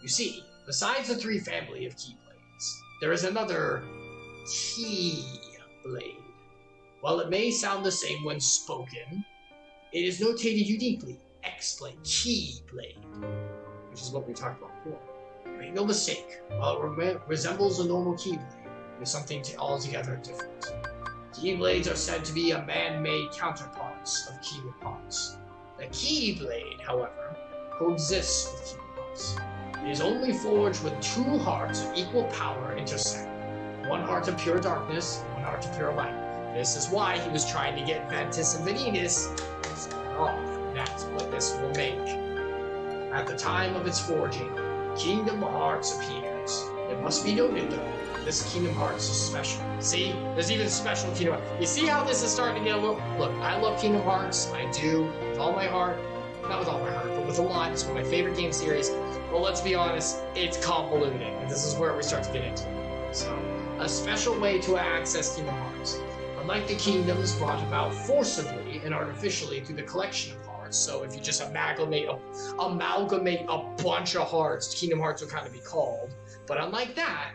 You see, besides the 3 family of Keyblades, there is another Keyblade. While it may sound the same when spoken, it is notated uniquely, X-Blade, Keyblade, which is what we talked about before. Make no mistake, while it resembles a normal Keyblade, it is something altogether different. Keyblades are said to be a man-made counterparts of Kingdom Hearts. The Keyblade, however, coexists with Kingdom Hearts. It is only forged when 2 hearts of equal power intersect. 1 heart of pure darkness, 1 heart of pure light. This is why he was trying to get Ventus and Venus off. That's what this will make. At the time of its forging, Kingdom Hearts appears. It must be noted, though, this Kingdom Hearts is special. See? There's even special Kingdom Hearts. You see how this is starting to get a little... Look, I love Kingdom Hearts. I do. With all my heart. Not with all my heart, but with a lot. It's one of my favorite game series. But let's be honest, it's convoluted. And this is where we start to get into it. So, a special way to access Kingdom Hearts. Unlike the kingdoms brought about forcibly and artificially through the collection of hearts, so if you just amalgamate a bunch of hearts, Kingdom Hearts will kind of be called. But unlike that,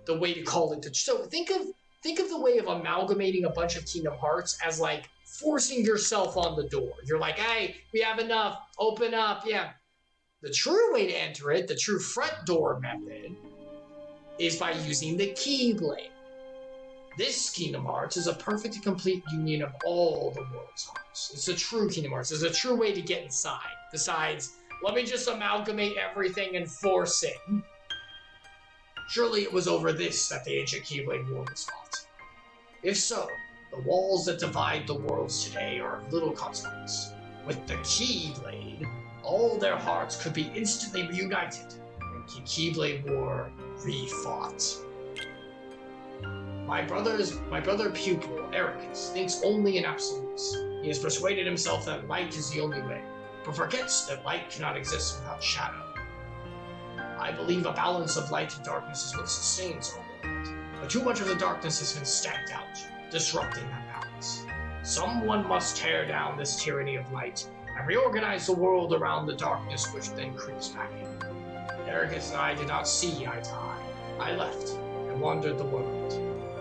the way to call it, so think of the way of amalgamating a bunch of Kingdom Hearts as like forcing yourself on the door. You're like, hey, we have enough, open up, yeah. The true way to enter it, the true front door method, is by using the Keyblade. This Kingdom Hearts is a perfect and complete union of all the world's hearts. It's a true Kingdom Hearts. It's a true way to get inside. Besides, let me just amalgamate everything and force it. Surely it was over this that the ancient Keyblade War was fought. If so, the walls that divide the worlds today are of little consequence. With the Keyblade, all their hearts could be instantly reunited, and the Keyblade War refought. My brother pupil, Ericus, thinks only in absolutes. He has persuaded himself that light is the only way, but forgets that light cannot exist without shadow. I believe a balance of light and darkness is what sustains our world, but too much of the darkness has been stamped out, disrupting that balance. Someone must tear down this tyranny of light and reorganize the world around the darkness, which then creeps back in. Ericus and I did not see eye to eye. I left and wandered the world.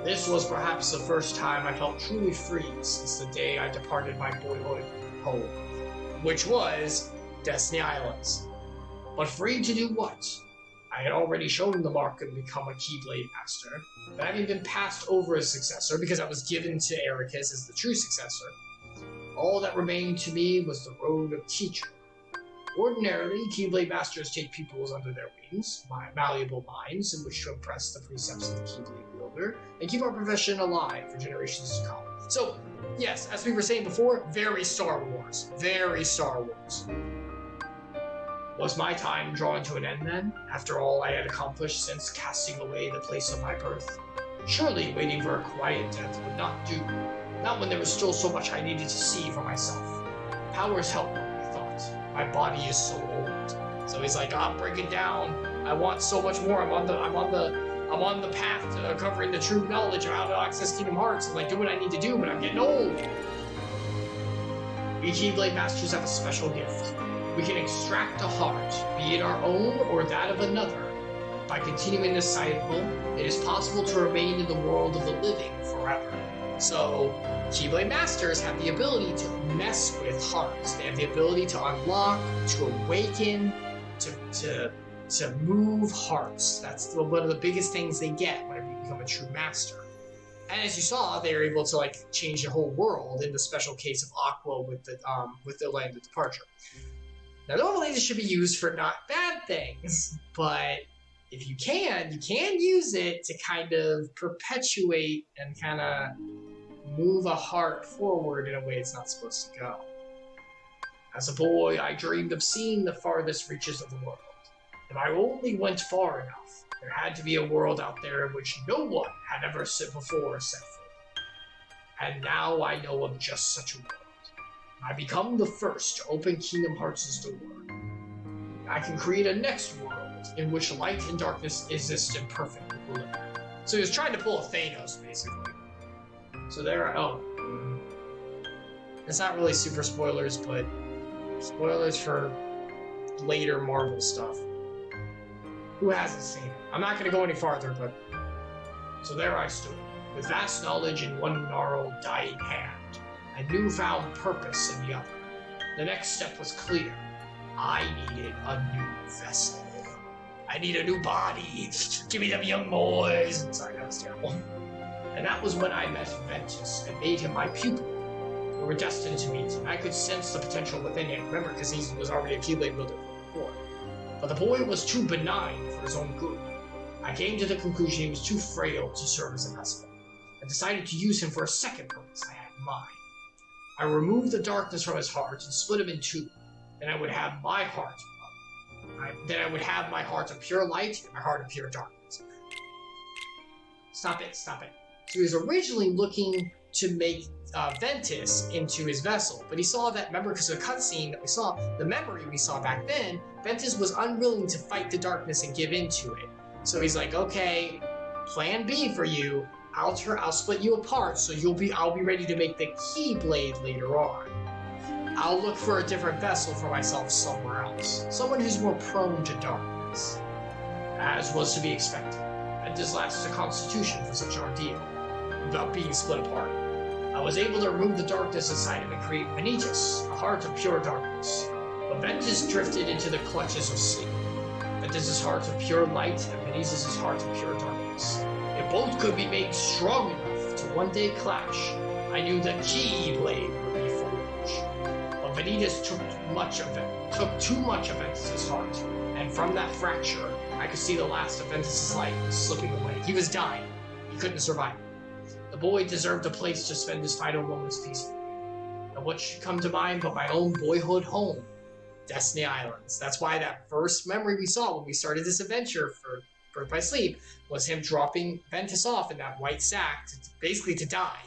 This was perhaps the first time I felt truly free since the day I departed my boyhood home, which was Destiny Islands. But free to do what? I had already shown the mark and become a Keyblade Master, but having been passed over as successor because I was given to Ericus as the true successor, all that remained to me was the road of teacher. Ordinarily, Keyblade Masters take pupils under their wings, malleable minds in which to impress the precepts of the Keyblade wielder, and keep our profession alive for generations to come. So, yes, as we were saying before, very Star Wars. Very Star Wars. Was my time drawing to an end then, after all I had accomplished since casting away the place of my birth? Surely waiting for a quiet death would not do, not when there was still so much I needed to see for myself. Powers help me, I thought. My body is so old. So he's like, break it down. I want so much more. I'm on the path to covering the true knowledge of how to access Kingdom Hearts and do what I need to do, but I'm getting old. We Keyblade Masters have a special gift. We can extract a heart, be it our own or that of another. By continuing this cycle, it is possible to remain in the world of the living forever. So, Keyblade Masters have the ability to mess with hearts. They have the ability to unlock, to awaken, to move hearts. That's one of the biggest things they get whenever you become a true master. And as you saw, they were able to change the whole world in the special case of Aqua with the Land of Departure. Now, normally this should be used for not bad things, but if you can use it to kind of perpetuate and kind of move a heart forward in a way it's not supposed to go. As a boy, I dreamed of seeing the farthest reaches of the world. If I only went far enough, there had to be a world out there in which no one had ever before set foot. And now I know of just such a world. I become the first to open Kingdom Hearts' door. I can create a next world in which light and darkness exist in perfect equilibrium. So he was trying to pull a Thanos, basically. So it's not really super spoilers, but spoilers for later Marvel stuff. Who hasn't seen it? I'm not going to go any farther, but... So there I stood, with vast knowledge in one gnarled, dying hand, and newfound purpose in the other. The next step was clear. I needed a new vessel. I need a new body. Give me them young boys. Sorry, that was terrible. And that was when I met Ventus and made him my pupil. We were destined to meet, and I could sense the potential within him. Remember, because he was already a Keyblade builder before. But the boy was too benign for his own good. I came to the conclusion he was too frail to serve as a vessel, and decided to use him for a second purpose I had in mind. I removed the darkness from his heart and split him in two. Then I would have my heart. Then I would have my heart of pure light and my heart of pure darkness. Stop it. So he was originally looking to make Ventus into his vessel, but he saw that, remember, because of the cutscene that we saw, the memory we saw back then, Ventus was unwilling to fight the darkness and give into it. So he's like, okay, plan B for you. I'll split you apart, so I'll be ready to make the Keyblade later on. I'll look for a different vessel for myself somewhere else. Someone who's more prone to darkness. As was to be expected. Ventus lacks the constitution for such an ordeal, without being split apart. I was able to remove the darkness inside him and create Vanitas, a heart of pure darkness. But Ventus drifted into the clutches of sleep. Ventus' heart of pure light and Vanitas' heart of pure darkness. If both could be made strong enough to one day clash, I knew the Keyblade would be forged. But Vanitas took too much of Ventus' heart, and from that fracture, I could see the last of Ventus' life slipping away. He was dying. He couldn't survive. The boy deserved a place to spend his final moments peacefully. And what should come to mind but my own boyhood home, Destiny Islands. That's why that first memory we saw when we started this adventure for Birth by Sleep was him dropping Ventus off in that white sack, basically to die.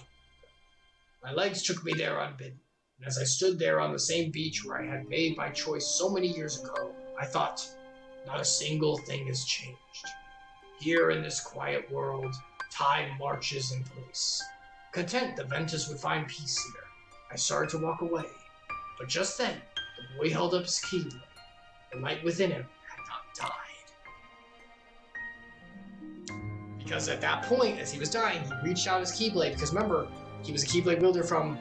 My legs took me there unbidden, and as I stood there on the same beach where I had made my choice so many years ago, I thought, not a single thing has changed. Here in this quiet world, time marches in place. Content that Ventus would find peace here, I started to walk away. But just then, the boy held up his keyblade. The light within him had not died. Because at that point, as he was dying, he reached out his keyblade. Because remember, he was a keyblade wielder from,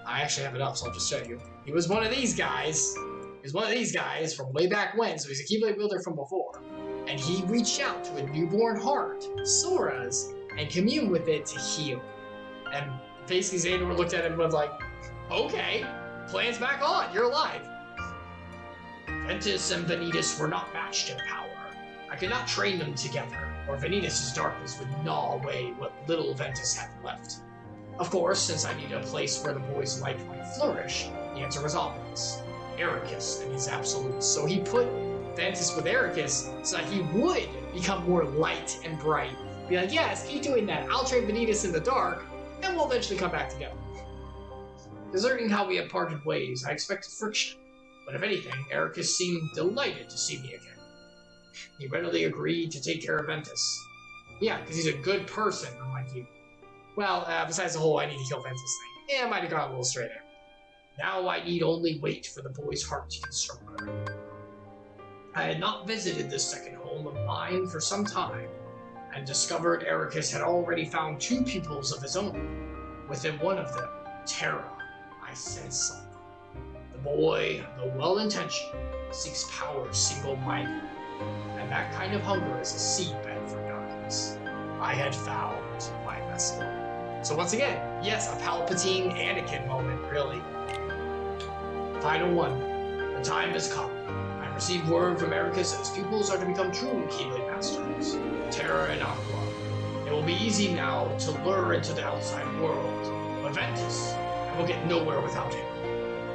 I actually have it up, so I'll just show you. He was one of these guys. He was one of these guys from way back when, so he's a keyblade wielder from before. And he reached out to a newborn heart, Sora's, and communed with it to heal. And basically Xehanort looked at him and was like, okay, plan's back on, you're alive. Ventus and Vanitas were not matched in power. I could not train them together, or Vanitas' darkness would gnaw away what little Ventus had left. Of course, since I needed a place where the boy's life might flourish, the answer was obvious. Ericus and his absolutes. So he put Ventus with Ericus so that he would become more light and bright. Be like, yes, keep doing that. I'll train Vanitas in the dark, and we'll eventually come back together. Deserting how we had parted ways, I expected friction. But if anything, Ericus seemed delighted to see me again. He readily agreed to take care of Ventus. Yeah, because he's a good person, unlike you. Well, besides the whole I need to kill Ventus thing. Yeah, I might have gone a little straight there. Now I need only wait for the boy's heart to get stronger. I had not visited this second home of mine for some time, and discovered Ericus had already found 2 pupils of his own. Within one of them, Terra, I sensed something. The boy, though well-intentioned, seeks power single-minded, and that kind of hunger is a seedbed for darkness. I had found my vessel. So once again, yes, a Palpatine Anakin moment, really. Final one. The time has come. I received word from Ericus that his pupils are to become true Keyblade Masters, Terra and Aqua. It will be easy now to lure into the outside world, but Ventus, I will get nowhere without him.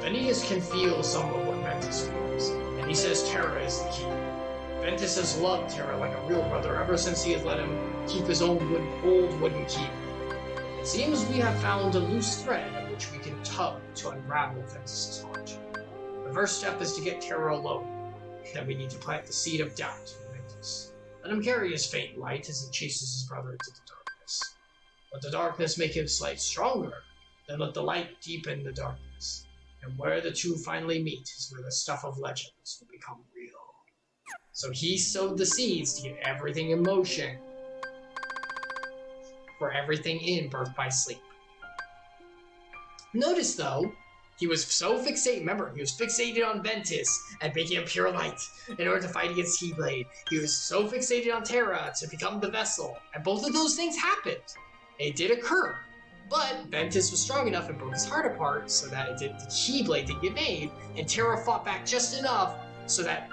Vanitas can feel some of what Ventus feels, and he says Terra is the key. Ventus has loved Terra like a real brother ever since he had let him keep his own old wooden key. It seems we have found a loose thread of which we can tug to unravel Ventus' heart. The first step is to get Terra alone. Then we need to plant the seed of doubt in Ventus. Let him carry his faint light as he chases his brother into the darkness. Let the darkness make his light stronger, then let the light deepen the darkness. And where the two finally meet is where the stuff of legends will become real. So he sowed the seeds to get everything in motion for everything in Birth by Sleep. Notice, though, he was so fixated, remember, he was fixated on Ventus and making him pure light in order to fight against Keyblade. He was so fixated on Terra to become the vessel. And both of those things happened. They did occur. But Ventus was strong enough and broke his heart apart so that the Keyblade didn't get made, and Terra fought back just enough so that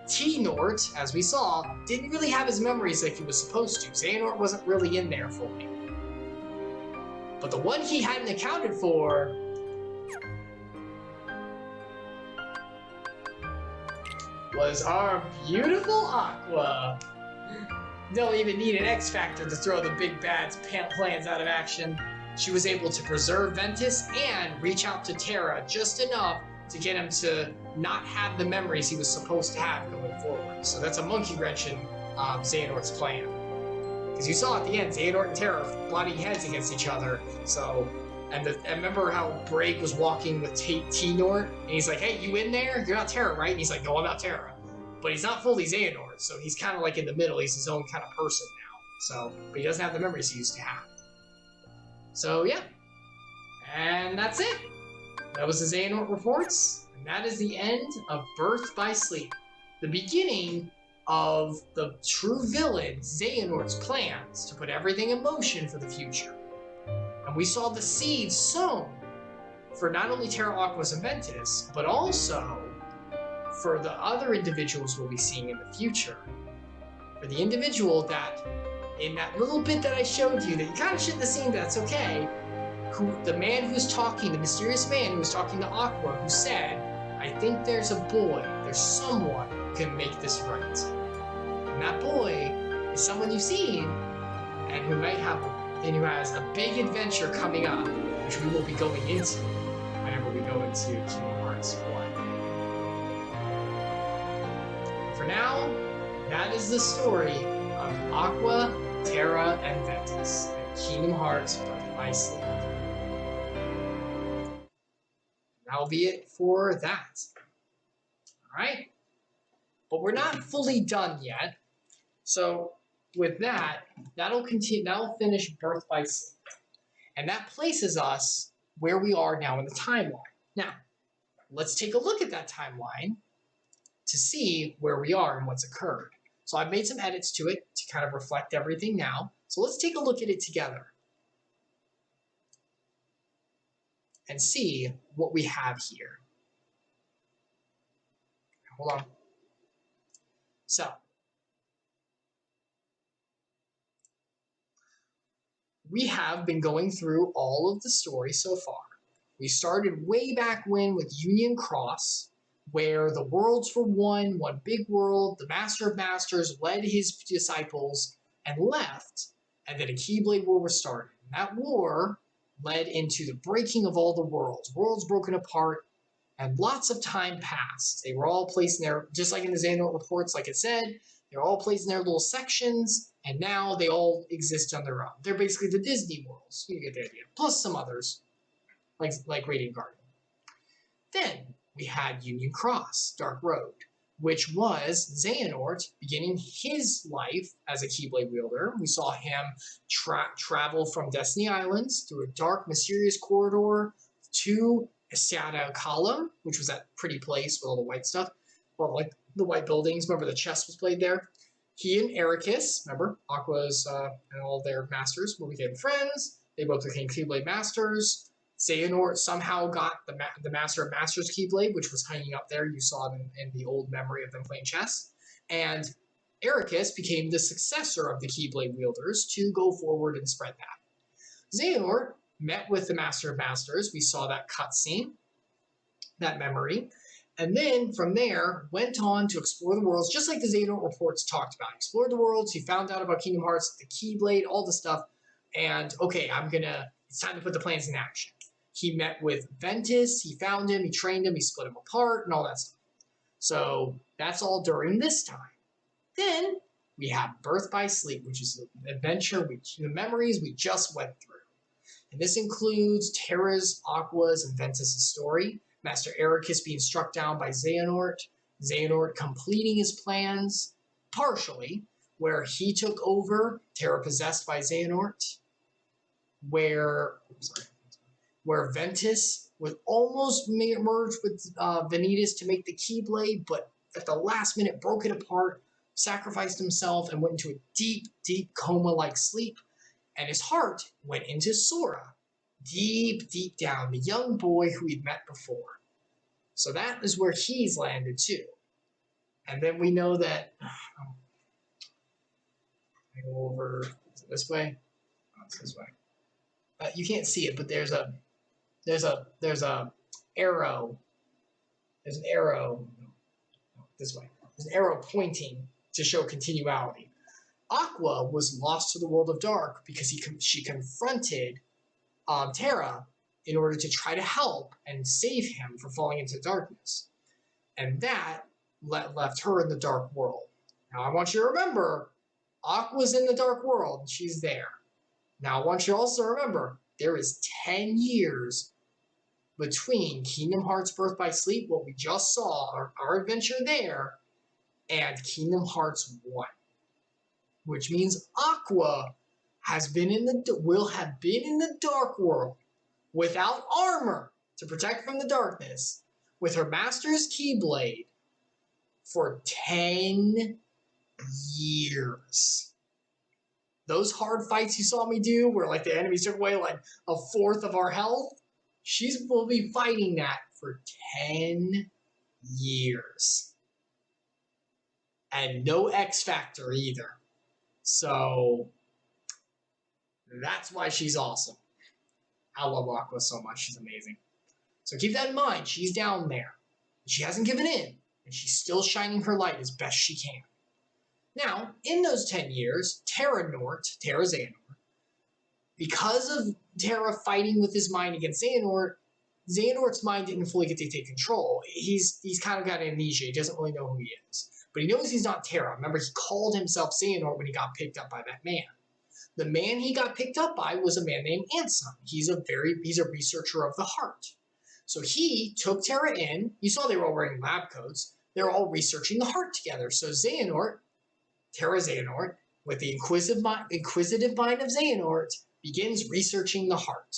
Xehanort, as we saw, didn't really have his memories like he was supposed to. Xehanort wasn't really in there fully. But the one he hadn't accounted for was our beautiful Aqua. Don't even need an X Factor to throw the big bad's plans out of action. She was able to preserve Ventus and reach out to Terra just enough to get him to not have the memories he was supposed to have going forward. So that's a monkey wrench in Xehanort's plan. Because you saw at the end, Xehanort and Terra butting heads against each other. So, and remember how Braig was walking with T-Nort? And he's like, hey, you in there? You're not Terra, right? And he's like, no, I'm not Terra. But he's not fully Xehanort, so he's kind of like in the middle. He's his own kind of person now. So, but he doesn't have the memories he used to have. So, yeah. And that's it. That was the Xehanort reports. And that is the end of Birth by Sleep. The beginning of the true villain, Xehanort's plans to put everything in motion for the future. And we saw the seeds sown for not only Terra, Aquas, and Ventus, but also for the other individuals we'll be seeing in the future. For the individual that, in that little bit that I showed you, that you kind of shouldn't have seen, that's okay, the man who's talking, the mysterious man who was talking to Aqua, who said, I think there's a boy, there's someone who can make this right. And that boy is someone you've seen, and who who has a big adventure coming up, which we will be going into whenever we go into Kingdom Hearts 1. For now, that is the story of Aqua, Terra, and Ventus, and Kingdom Hearts Birth by Sleep. That'll be it for that. Alright? But we're not fully done yet. So, with that, that'll finish Birth by Sleep. And that places us where we are now in the timeline. Now, let's take a look at that timeline to see where we are and what's occurred. So I've made some edits to it to kind of reflect everything now. So let's take a look at it together and see what we have here. Hold on. So, we have been going through all of the story so far. We started way back when with Union Cross, where the worlds were one big world, the Master of Masters led his disciples and left, and then a Keyblade War was started. And that war led into the breaking of all the worlds broken apart, and lots of time passed. They were all placed in their, just like in the Xehanort reports, like it said, they're all placed in their little sections, and now they all exist on their own. They're basically the Disney worlds. You get the idea. Plus some others, like Radiant Garden. Then we had Union Cross, Dark Road, which was Xehanort beginning his life as a Keyblade wielder. We saw him travel from Destiny Islands through a dark, mysterious corridor to Shadow Column, which was that pretty place with all the white stuff. Well, like the white buildings. Remember the chess was played there? He and Ericus, remember, Aqua's and all their masters, became friends. They both became Keyblade Masters. Xehanort somehow got the Master of Masters Keyblade, which was hanging up there. You saw it in the old memory of them playing chess. And Ericus became the successor of the Keyblade wielders to go forward and spread that. Xehanort met with the Master of Masters. We saw that cutscene, that memory. And then from there, went on to explore the worlds, just like the Xehanort reports talked about. Explored the worlds, he found out about Kingdom Hearts, the Keyblade, all the stuff. And okay, it's time to put the plans in action. He met with Ventus, he found him, he trained him, he split him apart, and all that stuff. So that's all during this time. Then we have Birth by Sleep, which is the adventure, the memories we just went through. And this includes Terra's, Aqua's, and Ventus' story. Master Ericus being struck down by Xehanort. Xehanort completing his plans, partially, where he took over, Terra possessed by Xehanort. Where Ventus was almost merged with Vanitas to make the Keyblade, but at the last minute broke it apart, sacrificed himself, and went into a deep, deep coma-like sleep. And his heart went into Sora, deep, deep down, the young boy who he'd met before. So that is where he's landed too. And then we know that, I go over this way. Oh, it's this way. You can't see it, but there's an arrow. There's an arrow this way. There's an arrow pointing to show continuality. Aqua was lost to the world of dark because she confronted Terra in order to try to help and save him from falling into darkness. And that left her in the dark world. Now I want you to remember, Aqua's in the dark world, and she's there. Now I want you to also remember, there is 10 years between Kingdom Hearts Birth by Sleep, what we just saw, our adventure there, and Kingdom Hearts 1. Which means Aqua will have been in the dark world without armor to protect from the darkness with her master's Keyblade for 10 years. Those hard fights you saw me do, where like the enemies took away like a fourth of our health, will be fighting that for 10 years. And no X Factor either. So that's why she's awesome. I love Aqua so much. She's amazing. So keep that in mind. She's down there. She hasn't given in. And she's still shining her light as best she can. Now, in those 10 years, Terra Xehanort, because of Terra fighting with his mind against Xehanort, Xehanort's mind didn't fully get to take control. He's kind of got amnesia. He doesn't really know who he is. But he knows he's not Terra. Remember, he called himself Xehanort when he got picked up by that man. The man he got picked up by was a man named Ansem. He's a researcher of the heart. So he took Terra in. You saw they were all wearing lab coats. They're all researching the heart together. So Terra Xehanort, with the inquisitive mind of Xehanort, begins researching the heart.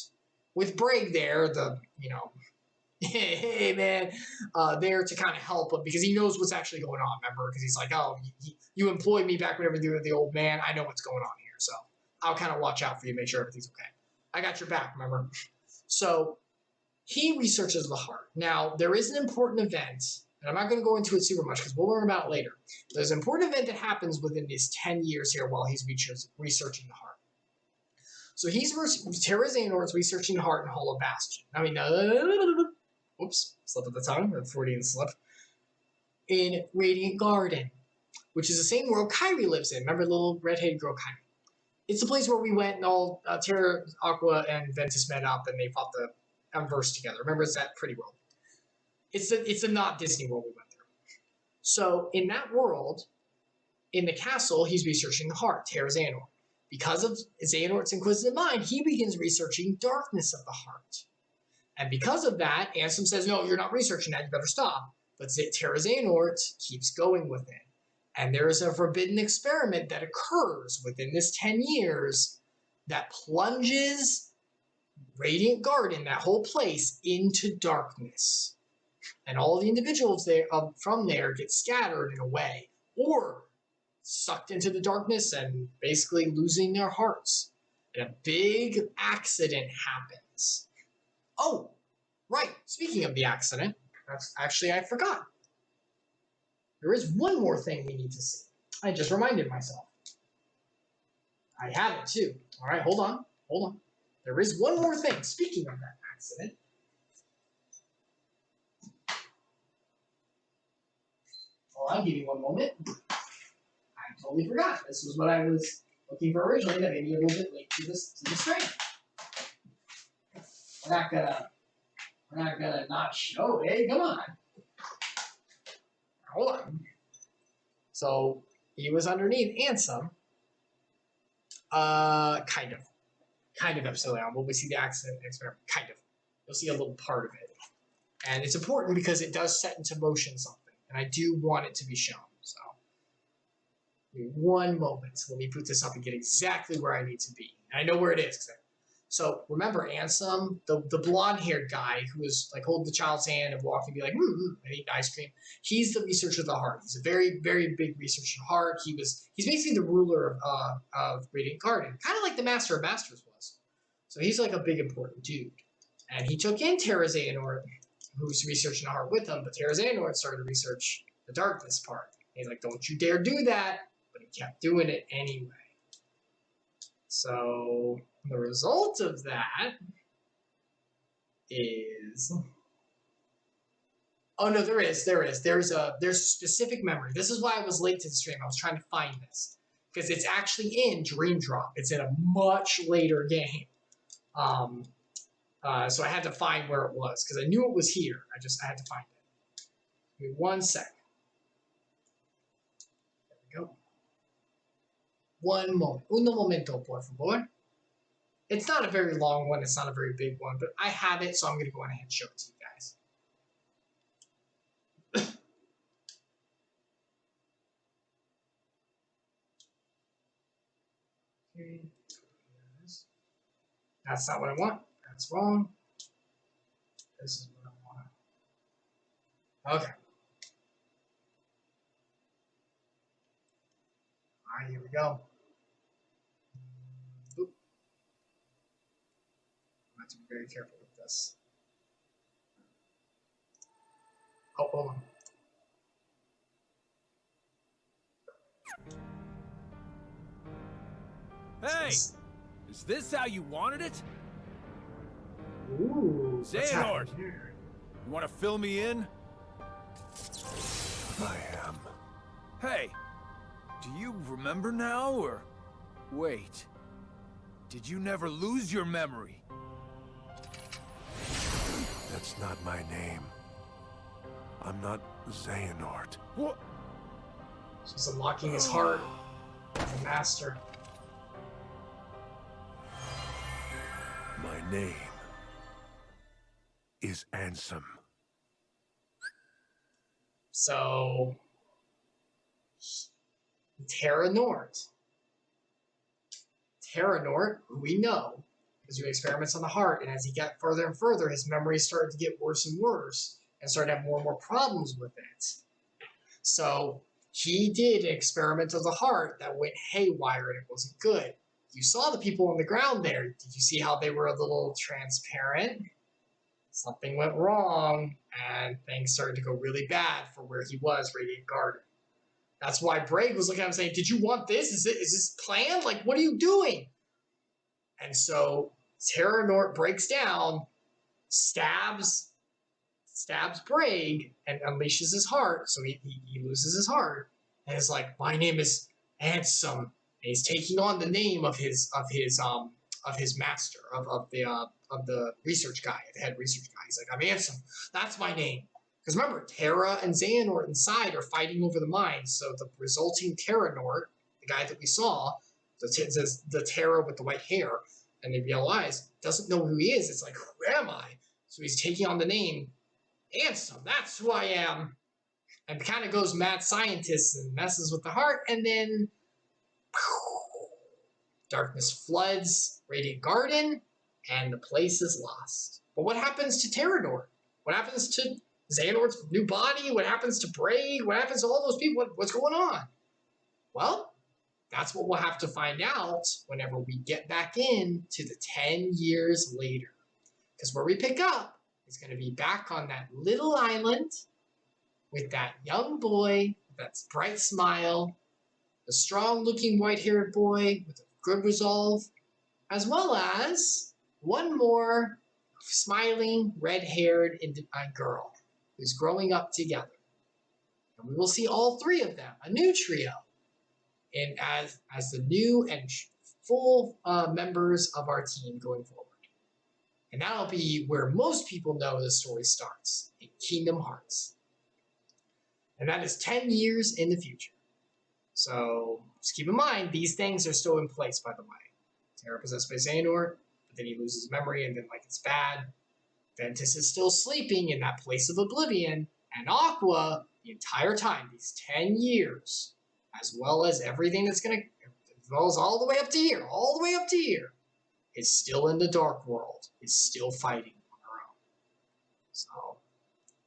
With Braig there, hey man, there to kind of help him because he knows what's actually going on, remember? Because he's like, oh, you employed me back whenever you were the old man. I know what's going on here, so I'll kind of watch out for you, make sure everything's okay. I got your back, remember? So he researches the heart. Now, there is an important event, and I'm not going to go into it super much because we'll learn about it later. There's an important event that happens within these 10 years here while he's researching the heart. So Terra Xehanort's researching the heart in Hollow Bastion. Whoops, slip of the tongue, the Freudian slip. In Radiant Garden, which is the same world Kairi lives in. Remember the little redheaded girl Kairi? It's the place where we went and all Terra, Aqua, and Ventus met up and they fought the Emverse together. Remember, it's that pretty world. It's a not Disney world we went through. So in that world, in the castle, he's researching the heart, Terra Xehanort. Because of Xehanort's inquisitive mind, he begins researching darkness of the heart. And because of that, Ansem says, no, you're not researching that, you better stop. But Terra Xehanort keeps going with it. And there is a forbidden experiment that occurs within this 10 years that plunges Radiant Garden, that whole place, into darkness. And all the individuals there from there get scattered in a way, or sucked into the darkness and basically losing their hearts. And a big accident happens. Oh, right. Speaking of the accident, actually I forgot. There is one more thing we need to see. I just reminded myself. I have it too. All right, hold on. There is one more thing. Speaking of that accident. Hold on, give me one moment. I totally forgot. This was what I was looking for originally. That made me a little bit late to the stream. We're not gonna not show it. Come on. Hold on. So he was underneath Ansem. Kind of episode on. Will we see the accident experiment? Kind of. You'll see a little part of it. And it's important because it does set into motion something. And I do want it to be shown. So give me one moment. Let me put this up and get exactly where I need to be. And I know where it is. So remember Ansem, the blonde-haired guy who was like holding the child's hand and walking and be like, I need ice cream. He's the researcher of the heart. He's a very, very big researcher of the heart. He's basically the ruler of Radiant Garden, kind of like the Master of Masters was. So he's like a big important dude. And he took in Terra Xehanort, who's researching the heart with him, but Terra Xehanort started to research the darkness part. He's like, don't you dare do that. But he kept doing it anyway. So the result of that is, oh no, there is. There's a specific memory. This is why I was late to the stream. I was trying to find this because it's actually in Dream Drop. It's in a much later game. So I had to find where it was because I knew it was here. I had to find it. Give me 1 sec. There we go. One moment. Uno momento, por favor. It's not a very long one. It's not a very big one, but I have it, so I'm going to go ahead and show it to you guys. Okay. That's not what I want. That's wrong. This is what I want. Okay. Alright, here we go. Oop. I have to be very careful with this. Oh, hold on. Hey! Is this how you wanted it? Ooh, what's Xehanort! happening here? You want to fill me in? I am. Hey! Do you remember now, or... Wait. Did you never lose your memory? That's not my name. I'm not Xehanort. What? She's unlocking his heart as a master. My name is Ansem. So, Xehanort, who we know, is doing experiments on the heart, and as he got further and further, his memories started to get worse and worse, and started to have more and more problems with it. So, he did an experiment of the heart that went haywire, and it wasn't good. You saw the people on the ground there. Did you see how they were a little transparent? Something went wrong, and things started to go really bad for where he was, Radiant Garden. That's why Braig was looking at him saying, did you want this? Is this planned? Like, what are you doing? And so Xehanort breaks down, stabs Braig, and unleashes his heart, so he loses his heart, and is like, my name is Ansem. And he's taking on the name of his master, of the research guy, the head research guy. He's like, I'm Ansem. That's my name. Because remember, Terra and Xehanort inside are fighting over the mines, so the resulting Xehanort, the guy that we saw, the Terra with the white hair and the yellow eyes, doesn't know who he is. It's like, who am I? So he's taking on the name Ansem. That's who I am. And kind of goes mad scientist and messes with the heart, and then darkness floods Radiant Garden, and the place is lost. But what happens to Xehanort? What happens to Xehanort's new body? What happens to Braig? What happens to all those people? What's going on? Well, that's what we'll have to find out whenever we get back in to the 10 years later. Because where we pick up is going to be back on that little island with that young boy, with that bright smile, the strong-looking white-haired boy with a good resolve, as well as one more smiling, red-haired girl who's growing up together. And we will see all three of them, a new trio, and as the new and full members of our team going forward. And that'll be where most people know the story starts, in Kingdom Hearts. And that is 10 years in the future. So just keep in mind, these things are still in place, by the way. Terra possessed by Xehanort, but then he loses memory, and then it's bad. Ventus is still sleeping in that place of oblivion, and Aqua, the entire time, these 10 years, as well as everything that's going to, as well as all the way up to here, is still in the dark world, is still fighting on her own. So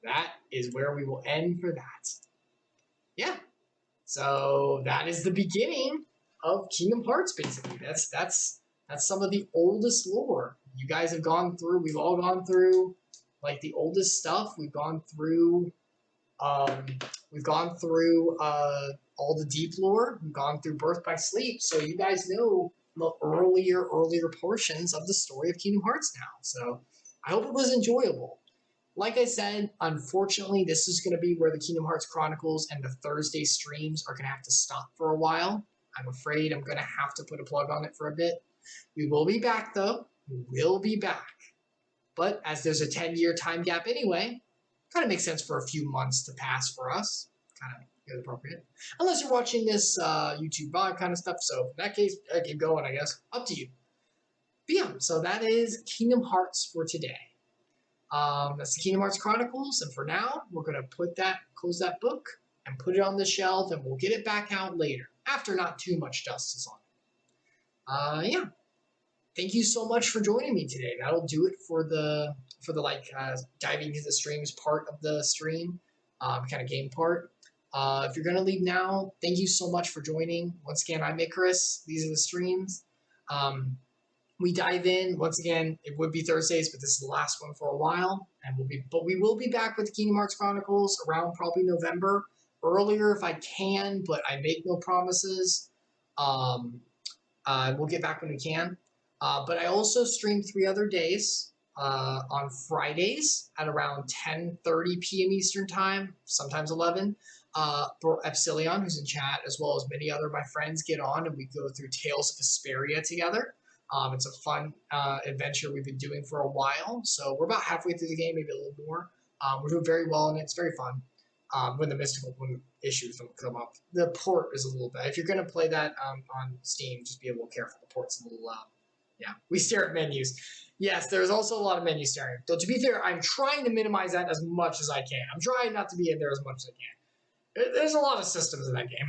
that is where we will end for that. Yeah. So that is the beginning of Kingdom Hearts, basically. That's some of the oldest lore you guys have gone through. We've all gone through like the oldest stuff. We've gone through all the deep lore. We've gone through Birth by Sleep. So you guys know the earlier portions of the story of Kingdom Hearts now. So I hope it was enjoyable. Like I said, unfortunately, this is going to be where the Kingdom Hearts Chronicles and the Thursday streams are going to have to stop for a while. I'm afraid I'm going to have to put a plug on it for a bit. We will be back, though. We will be back. But as there's a 10-year time gap anyway, kind of makes sense for a few months to pass for us. Kind of appropriate. Unless you're watching this YouTube VOD kind of stuff. So in that case, I keep going, I guess. Up to you. But yeah, so that is Kingdom Hearts for today. That's the Kingdom Hearts Chronicles, and for now, we're going to close that book, and put it on the shelf, and we'll get it back out later, after not too much dust is on it. Yeah. Thank you so much for joining me today. That'll do it for the diving into the streams part of the stream. kind of game part. If you're going to leave now, thank you so much for joining. Once again, I'm Icarus. These are the streams. We dive in. Once again, it would be Thursdays, but this is the last one for a while. And we will be back with Kingdom Hearts Chronicles around probably November. Earlier if I can, but I make no promises. We'll get back when we can. But I also stream 3 other days. On Fridays at around 10:30 p.m. Eastern Time, sometimes 11. Epsilon, who's in chat, as well as many other of my friends get on, and we go through Tales of Vesperia together. It's a fun adventure we've been doing for a while. So we're about halfway through the game, maybe a little more. We're doing very well in it. It's very fun. When the mystical issues don't come up. The port is a little bad. If you're going to play that on Steam, just be a little careful. The port's a little yeah, we stare at menus. Yes, there's also a lot of menu staring. So to be fair, I'm trying to minimize that as much as I can. I'm trying not to be in there as much as I can. There's a lot of systems in that game.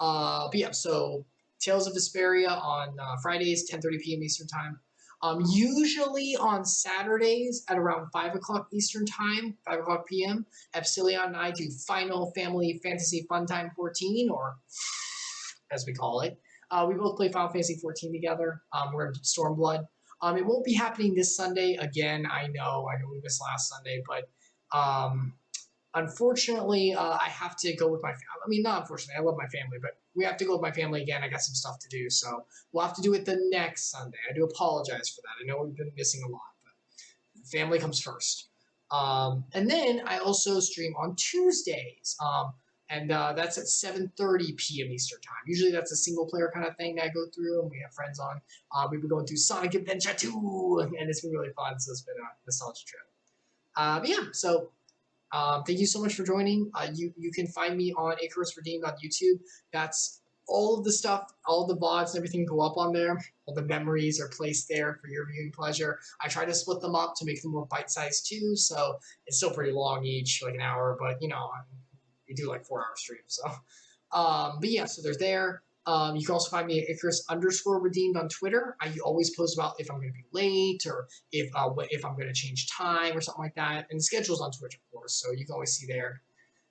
But yeah, so Tales of Vesperia on Fridays, 10:30 p.m. Eastern Time. Usually on Saturdays at around 5 o'clock Eastern Time, 5 o'clock p.m., Epsilon and I do Final Family Fantasy Funtime 14, or as we call it. We both play Final Fantasy 14 together. We're in Stormblood. It won't be happening this Sunday. Again, I know we missed last Sunday, but unfortunately, I have to go with my family. I mean, not unfortunately, I love my family, but we have to go with my family again. I got some stuff to do, so we'll have to do it the next Sunday. I do apologize for that. I know we've been missing a lot, but family comes first. And then I also stream on Tuesdays. And that's at 7:30 p.m. Eastern Time. Usually that's a single-player kind of thing that I go through, and we have friends on. We've been going through Sonic Adventure 2, and it's been really fun, so it's been a nostalgia trip. But yeah, so thank you so much for joining. You can find me on Icarus Redeemed on YouTube. That's all of the stuff, all the VODs and everything go up on there. All the memories are placed there for your viewing pleasure. I try to split them up to make them more bite-sized too, so it's still pretty long each, like an hour, but you know, we do like 4-hour streams. So, but yeah, so there's there. You can also find me at Icarus_Redeemed on Twitter. I always post about if I'm going to be late or if I'm going to change time or something like that. And the schedule's on Twitch, of course, so you can always see there.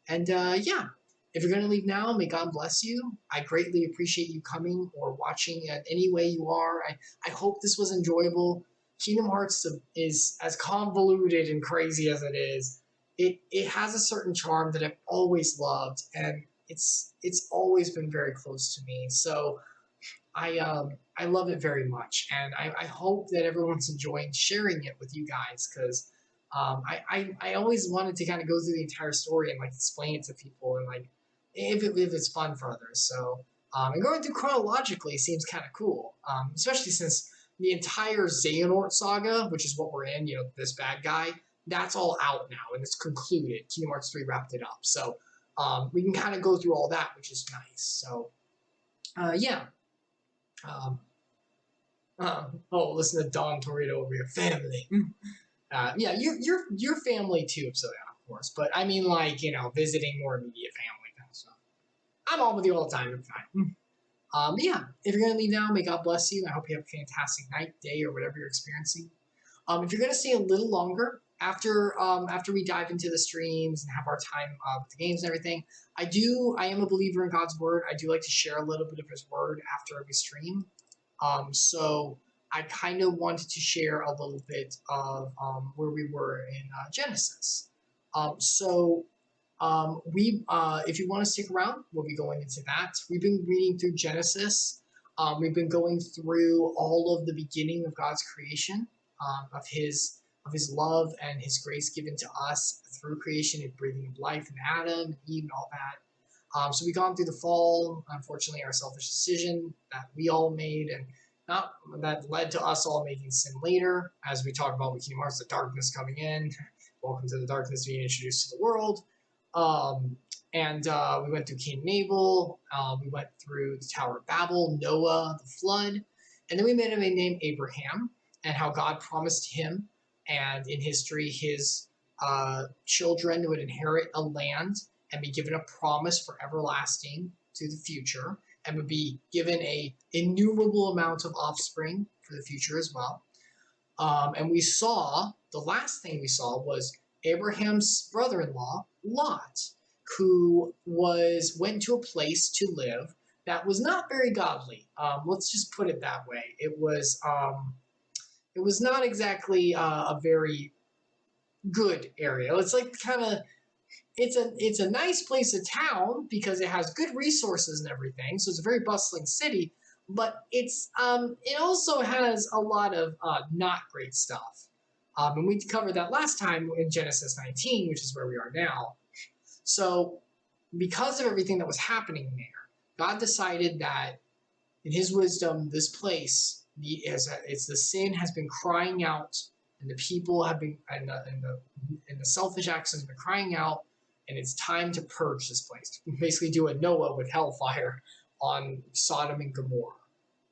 And yeah, if you're going to leave now, may God bless you. I greatly appreciate you coming or watching in any way you are. I hope this was enjoyable. Kingdom Hearts is as convoluted and crazy as it is. It has a certain charm that I've always loved, and it's always been very close to me. So I love it very much, and I hope that everyone's enjoying sharing it with you guys, because I always wanted to kind of go through the entire story and like explain it to people, and like if it's fun for others. So and going through chronologically seems kind of cool, especially since the entire Xehanort saga, which is what we're in, you know, this bad guy. That's all out now, and it's concluded. Kingdom Hearts 3 wrapped it up. So we can kind of go through all that, which is nice. So, yeah. Oh, listen to Don Torito over your family. Yeah, your family too, so yeah, of course. But I mean, like, you know, visiting more immediate family kind of stuff. I'm on with you all the time. I'm fine. But yeah, if you're going to leave now, may God bless you. I hope you have a fantastic night, day, or whatever you're experiencing. If you're going to stay a little longer, after we dive into the streams and have our time with the games and everything, I am a believer in God's word. I do like to share a little bit of his word after every stream. So I kind of wanted to share a little bit of where we were in Genesis. If you want to stick around, we'll be going into that. We've been reading through Genesis. We've been going through all of the beginning of God's creation, of his love and his grace given to us through creation and breathing of life in Adam and Eve and all that. So we've gone through the fall, unfortunately, our selfish decision that we all made, and that led to us all making sin later, as we talk about with Kingdom Hearts, the darkness coming in. Welcome to the darkness being introduced to the world. We went through Cain and Abel. We went through the Tower of Babel, Noah, the flood. And then we met a man named Abraham, and how God promised him and in history his children would inherit a land and be given a promise for everlasting to the future, and would be given a innumerable amount of offspring for the future as well. And we saw, the last thing we saw was Abraham's brother-in-law, Lot, who went to a place to live that was not very godly. Let's just put it that way. It was not exactly a very good area. It's like kind of it's a nice place, a town, because it has good resources and everything. So it's a very bustling city, but it also has a lot of not great stuff. And we covered that last time in Genesis 19, which is where we are now. So because of everything that was happening there, God decided that in his wisdom, this place, the sin has been crying out, and the people have been, and the selfish acts have been crying out, and it's time to purge this place. Basically do a Noah with hellfire on Sodom and Gomorrah.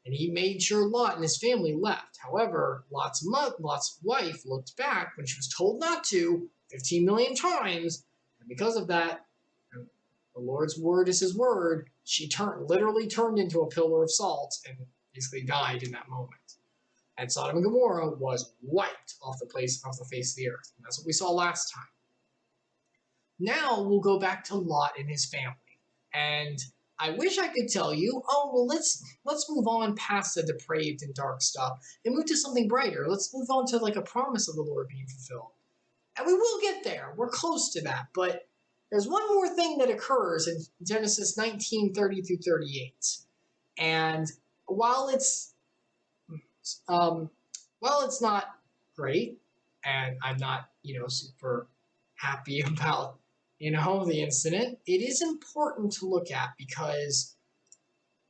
And he made sure Lot and his family left. However, Lot's wife looked back when she was told not to 15 million times, and because of that, the Lord's word is his word, she literally turned into a pillar of salt and basically died in that moment. And Sodom and Gomorrah was wiped off the face of the earth. And that's what we saw last time. Now we'll go back to Lot and his family. And I wish I could tell you, oh, well, let's move on past the depraved and dark stuff and move to something brighter. Let's move on to like a promise of the Lord being fulfilled. And we will get there. We're close to that. But there's one more thing that occurs in Genesis 19:30 through 38. And while it's not great, and I'm not, super happy about, the incident, it is important to look at because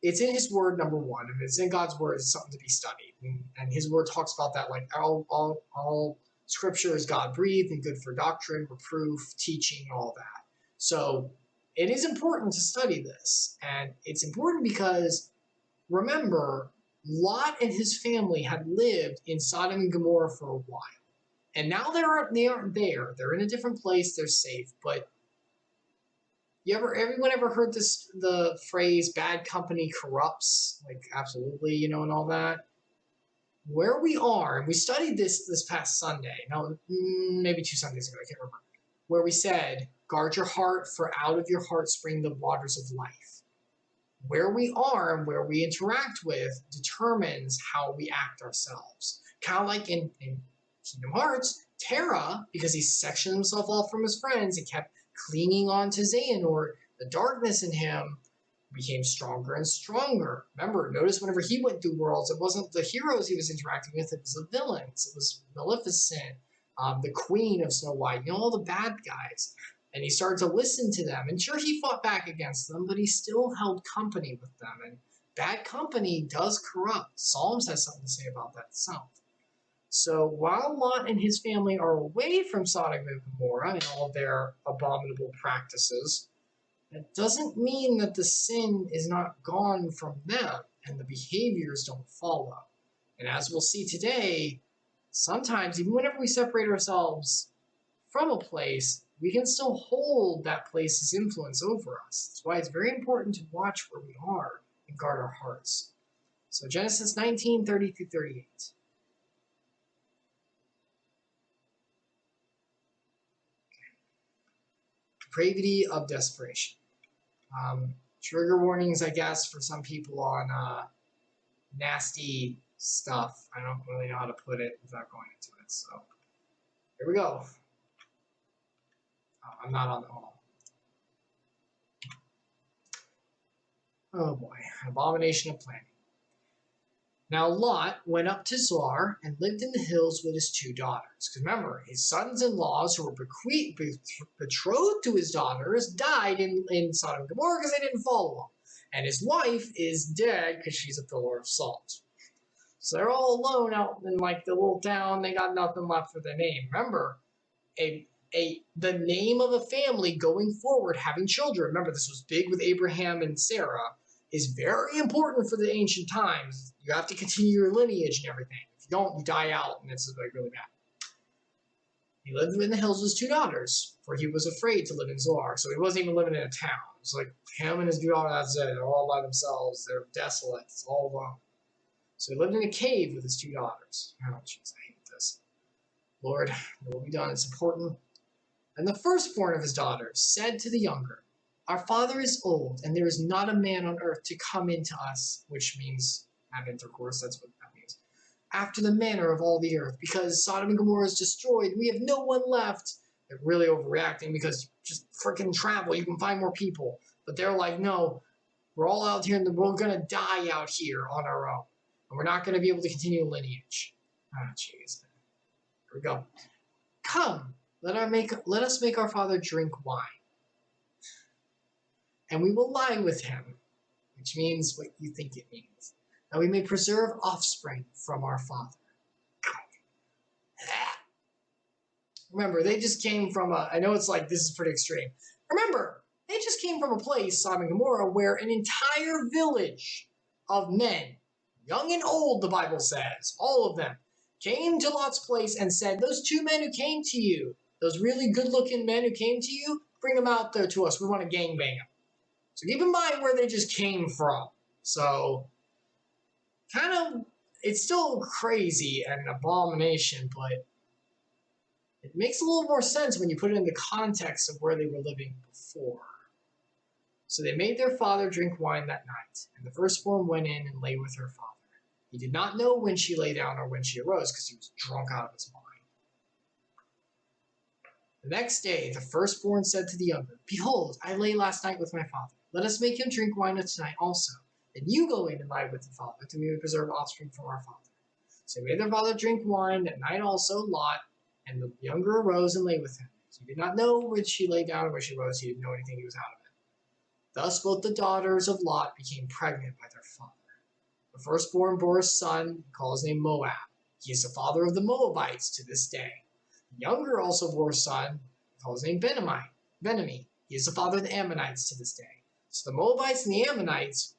it's in his word, number one, and it's in God's word. It's something to be studied. And his word talks about that, like all scripture is God-breathed and good for doctrine, reproof, teaching, all that. So it is important to study this. And it's important because, remember, Lot and his family had lived in Sodom and Gomorrah for a while. And now they aren't there. They're in a different place. They're safe. But everyone ever heard the phrase "bad company corrupts"? Like, absolutely, and all that. Where we are, and we studied this past Sunday. No, maybe 2 Sundays ago. I can't remember. Where we said, "Guard your heart, for out of your heart spring the waters of life." Where we are and where we interact with determines how we act ourselves. Kind of like in Kingdom Hearts, Terra, because he sectioned himself off from his friends and kept clinging on to Xehanort, the darkness in him became stronger and stronger. Remember, notice whenever he went through worlds, it wasn't the heroes he was interacting with, it was the villains. It was Maleficent, the Queen of Snow White, all the bad guys. And he started to listen to them. And sure, he fought back against them, but he still held company with them. And bad company does corrupt. Psalms has something to say about that itself. So while Lot and his family are away from Sodom and Gomorrah and all their abominable practices, that doesn't mean that the sin is not gone from them and the behaviors don't follow. And as we'll see today, sometimes, even whenever we separate ourselves from a place, we can still hold that place's influence over us. That's why it's very important to watch where we are and guard our hearts. So Genesis 19:30 through 38. Depravity of desperation. Trigger warnings, I guess, for some people on nasty stuff. I don't really know how to put it without going into it. So here we go. I'm not on the home. Oh boy, abomination of planning. Now Lot went up to Zoar and lived in the hills with his 2 daughters. Because remember, his sons-in-laws who were betrothed to his daughters died in Sodom and Gomorrah because they didn't follow him. And his wife is dead because she's a pillar of salt. So they're all alone out in like the little town. They got nothing left for their name. Remember, the name of a family going forward, having children. Remember, this was big with Abraham and Sarah. Is very important for the ancient times. You have to continue your lineage and everything. If you don't, you die out, and it's like really bad. He lived in the hills with his 2 daughters, for he was afraid to live in Zoar. So he wasn't even living in a town. It's like him and his 2 daughters, that's it. They're all by themselves. They're desolate. It's all alone. So he lived in a cave with his 2 daughters. Oh, jeez, I hate this. Lord, it will be done. It's important. And the firstborn of his daughters said to the younger, our father is old, and there is not a man on earth to come into us, which means have intercourse, that's what that means, after the manner of all the earth, because Sodom and Gomorrah is destroyed, we have no one left. They're really overreacting because just freaking travel, you can find more people. But they're like, no, we're all out here and we're going to die out here on our own. And we're not going to be able to continue lineage. Ah, jeez. Here we go. Come, let us make our father drink wine. And we will lie with him, which means what you think it means. That we may preserve offspring from our father. Remember, they just came from I know it's like, this is pretty extreme. Remember, they just came from a place, Sodom and Gomorrah, where an entire village of men, young and old, the Bible says, all of them, came to Lot's place and said, those two men who came to you, those really good-looking men who came to you, bring them out there to us. We want to gangbang them. So keep in mind where they just came from. So, kind of, it's still crazy and an abomination, but it makes a little more sense when you put it in the context of where they were living before. So they made their father drink wine that night, and the firstborn went in and lay with her father. He did not know when she lay down or when she arose, because he was drunk out of his mind. The next day, the firstborn said to the younger, behold, I lay last night with my father. Let us make him drink wine tonight also. Then you go in and lie with the father, that we may preserve offspring from our father. So he made their father drink wine that night also, Lot, and the younger arose and lay with him. So he did not know when she lay down or when she rose. He didn't know anything. He was out of it. Thus both the daughters of Lot became pregnant by their father. The firstborn bore a son, called his name Moab. He is the father of the Moabites to this day. The younger also bore a son, called his name Benami. He is the father of the Ammonites to this day. So the Moabites and the Ammonites,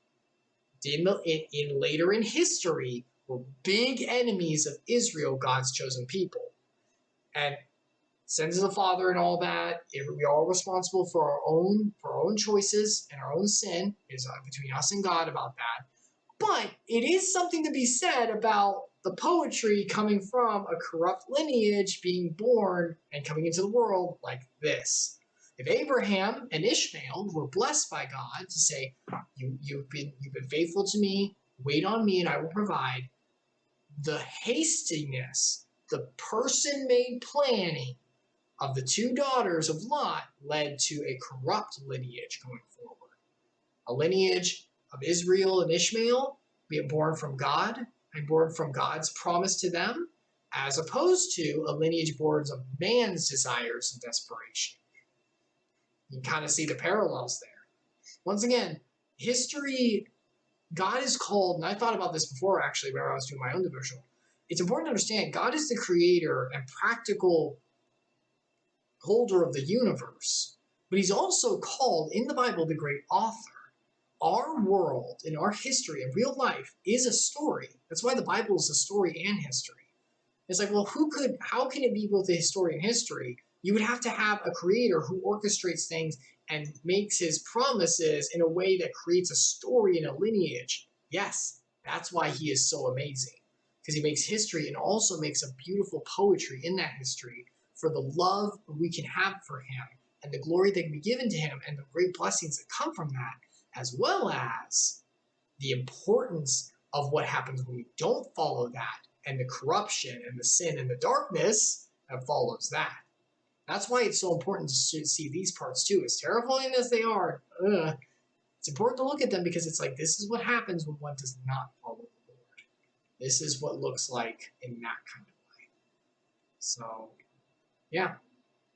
later in history, were big enemies of Israel, God's chosen people. And sins of the father and all that, we are all responsible for our own choices, and our own sin is between us and God about that. But it is something to be said about the poetry coming from a corrupt lineage being born and coming into the world like this. If Abraham and Ishmael were blessed by God to say, you've been faithful to me, wait on me and I will provide, the hastiness, the person-made planning of the two daughters of Lot led to a corrupt lineage going forward. A lineage of Israel and Ishmael being born from God and born from God's promise to them, as opposed to a lineage born of man's desires and desperation. You can kind of see the parallels there. Once again, history, God is called, and I thought about this before actually when I was doing my own devotional. It's important to understand God is the creator and practical holder of the universe, but he's also called in the Bible the great author. Our world and our history and real life is a story. That's why the Bible is a story and history. It's like, well, how can it be both a history and history? You would have to have a creator who orchestrates things and makes his promises in a way that creates a story and a lineage. Yes, that's why he is so amazing. Because he makes history and also makes a beautiful poetry in that history for the love we can have for him and the glory that can be given to him and the great blessings that come from that, as well as the importance of what happens when we don't follow that and the corruption and the sin and the darkness that follows that. That's why it's so important to see these parts too. As terrifying as they are, it's important to look at them because it's like, this is what happens when one does not follow the Lord. This is what looks like in that kind of way. So, yeah.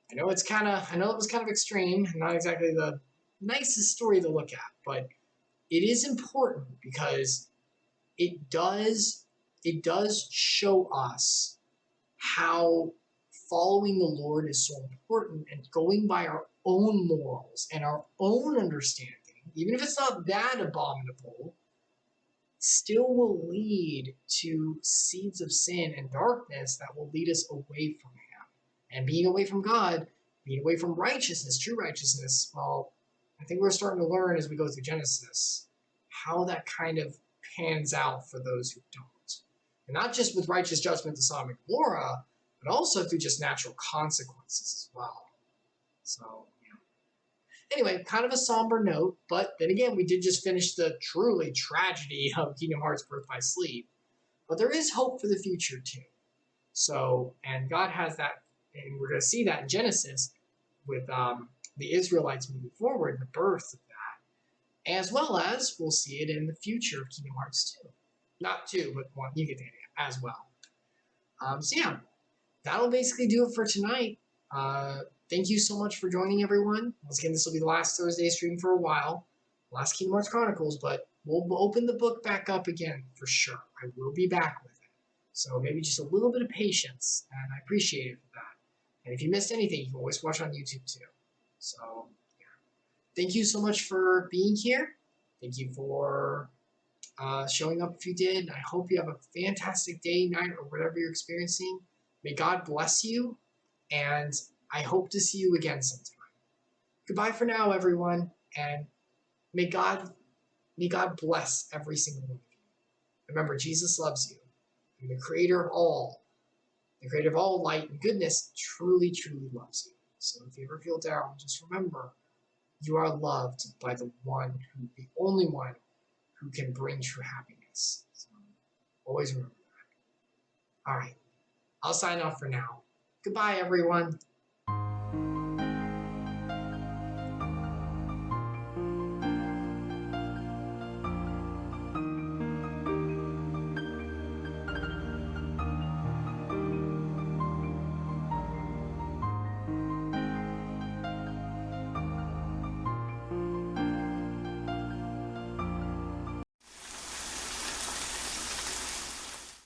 I know it was kind of extreme, not exactly the nicest story to look at, but it is important because it does show us how following the Lord is so important and going by our own morals and our own understanding, even if it's not that abominable, still will lead to seeds of sin and darkness that will lead us away from him. And being away from God, being away from righteousness, true righteousness, well, I think we're starting to learn as we go through Genesis how that kind of pans out for those who don't. And not just with righteous judgment to Sodom and Gomorrah, but also through just natural consequences as well. So, anyway, kind of a somber note, but then again, we did just finish the truly tragedy of Kingdom Hearts Birth by Sleep. But there is hope for the future too. So, and God has that, and we're going to see that in Genesis with the Israelites moving forward, the birth of that, as well as we'll see it in the future of Kingdom Hearts 2. Not 2, but 1, you get the idea, as well. So yeah, that'll basically do it for tonight. Thank you so much for joining, everyone. Once again, this will be the last Thursday stream for a while. Last Kingdom Hearts Chronicles, but we'll open the book back up again for sure. I will be back with it. So maybe just a little bit of patience, and I appreciate it for that. And if you missed anything, you can always watch on YouTube too. So, yeah. Thank you so much for being here. Thank you for showing up if you did. I hope you have a fantastic day, night, or whatever you're experiencing. May God bless you, and I hope to see you again sometime. Goodbye for now, everyone, and may God bless every single one of you. Remember, Jesus loves you. And the creator of all light and goodness truly, truly loves you. So if you ever feel down, just remember, you are loved by the only one who can bring true happiness. So always remember that. All right. I'll sign off for now. Goodbye, everyone.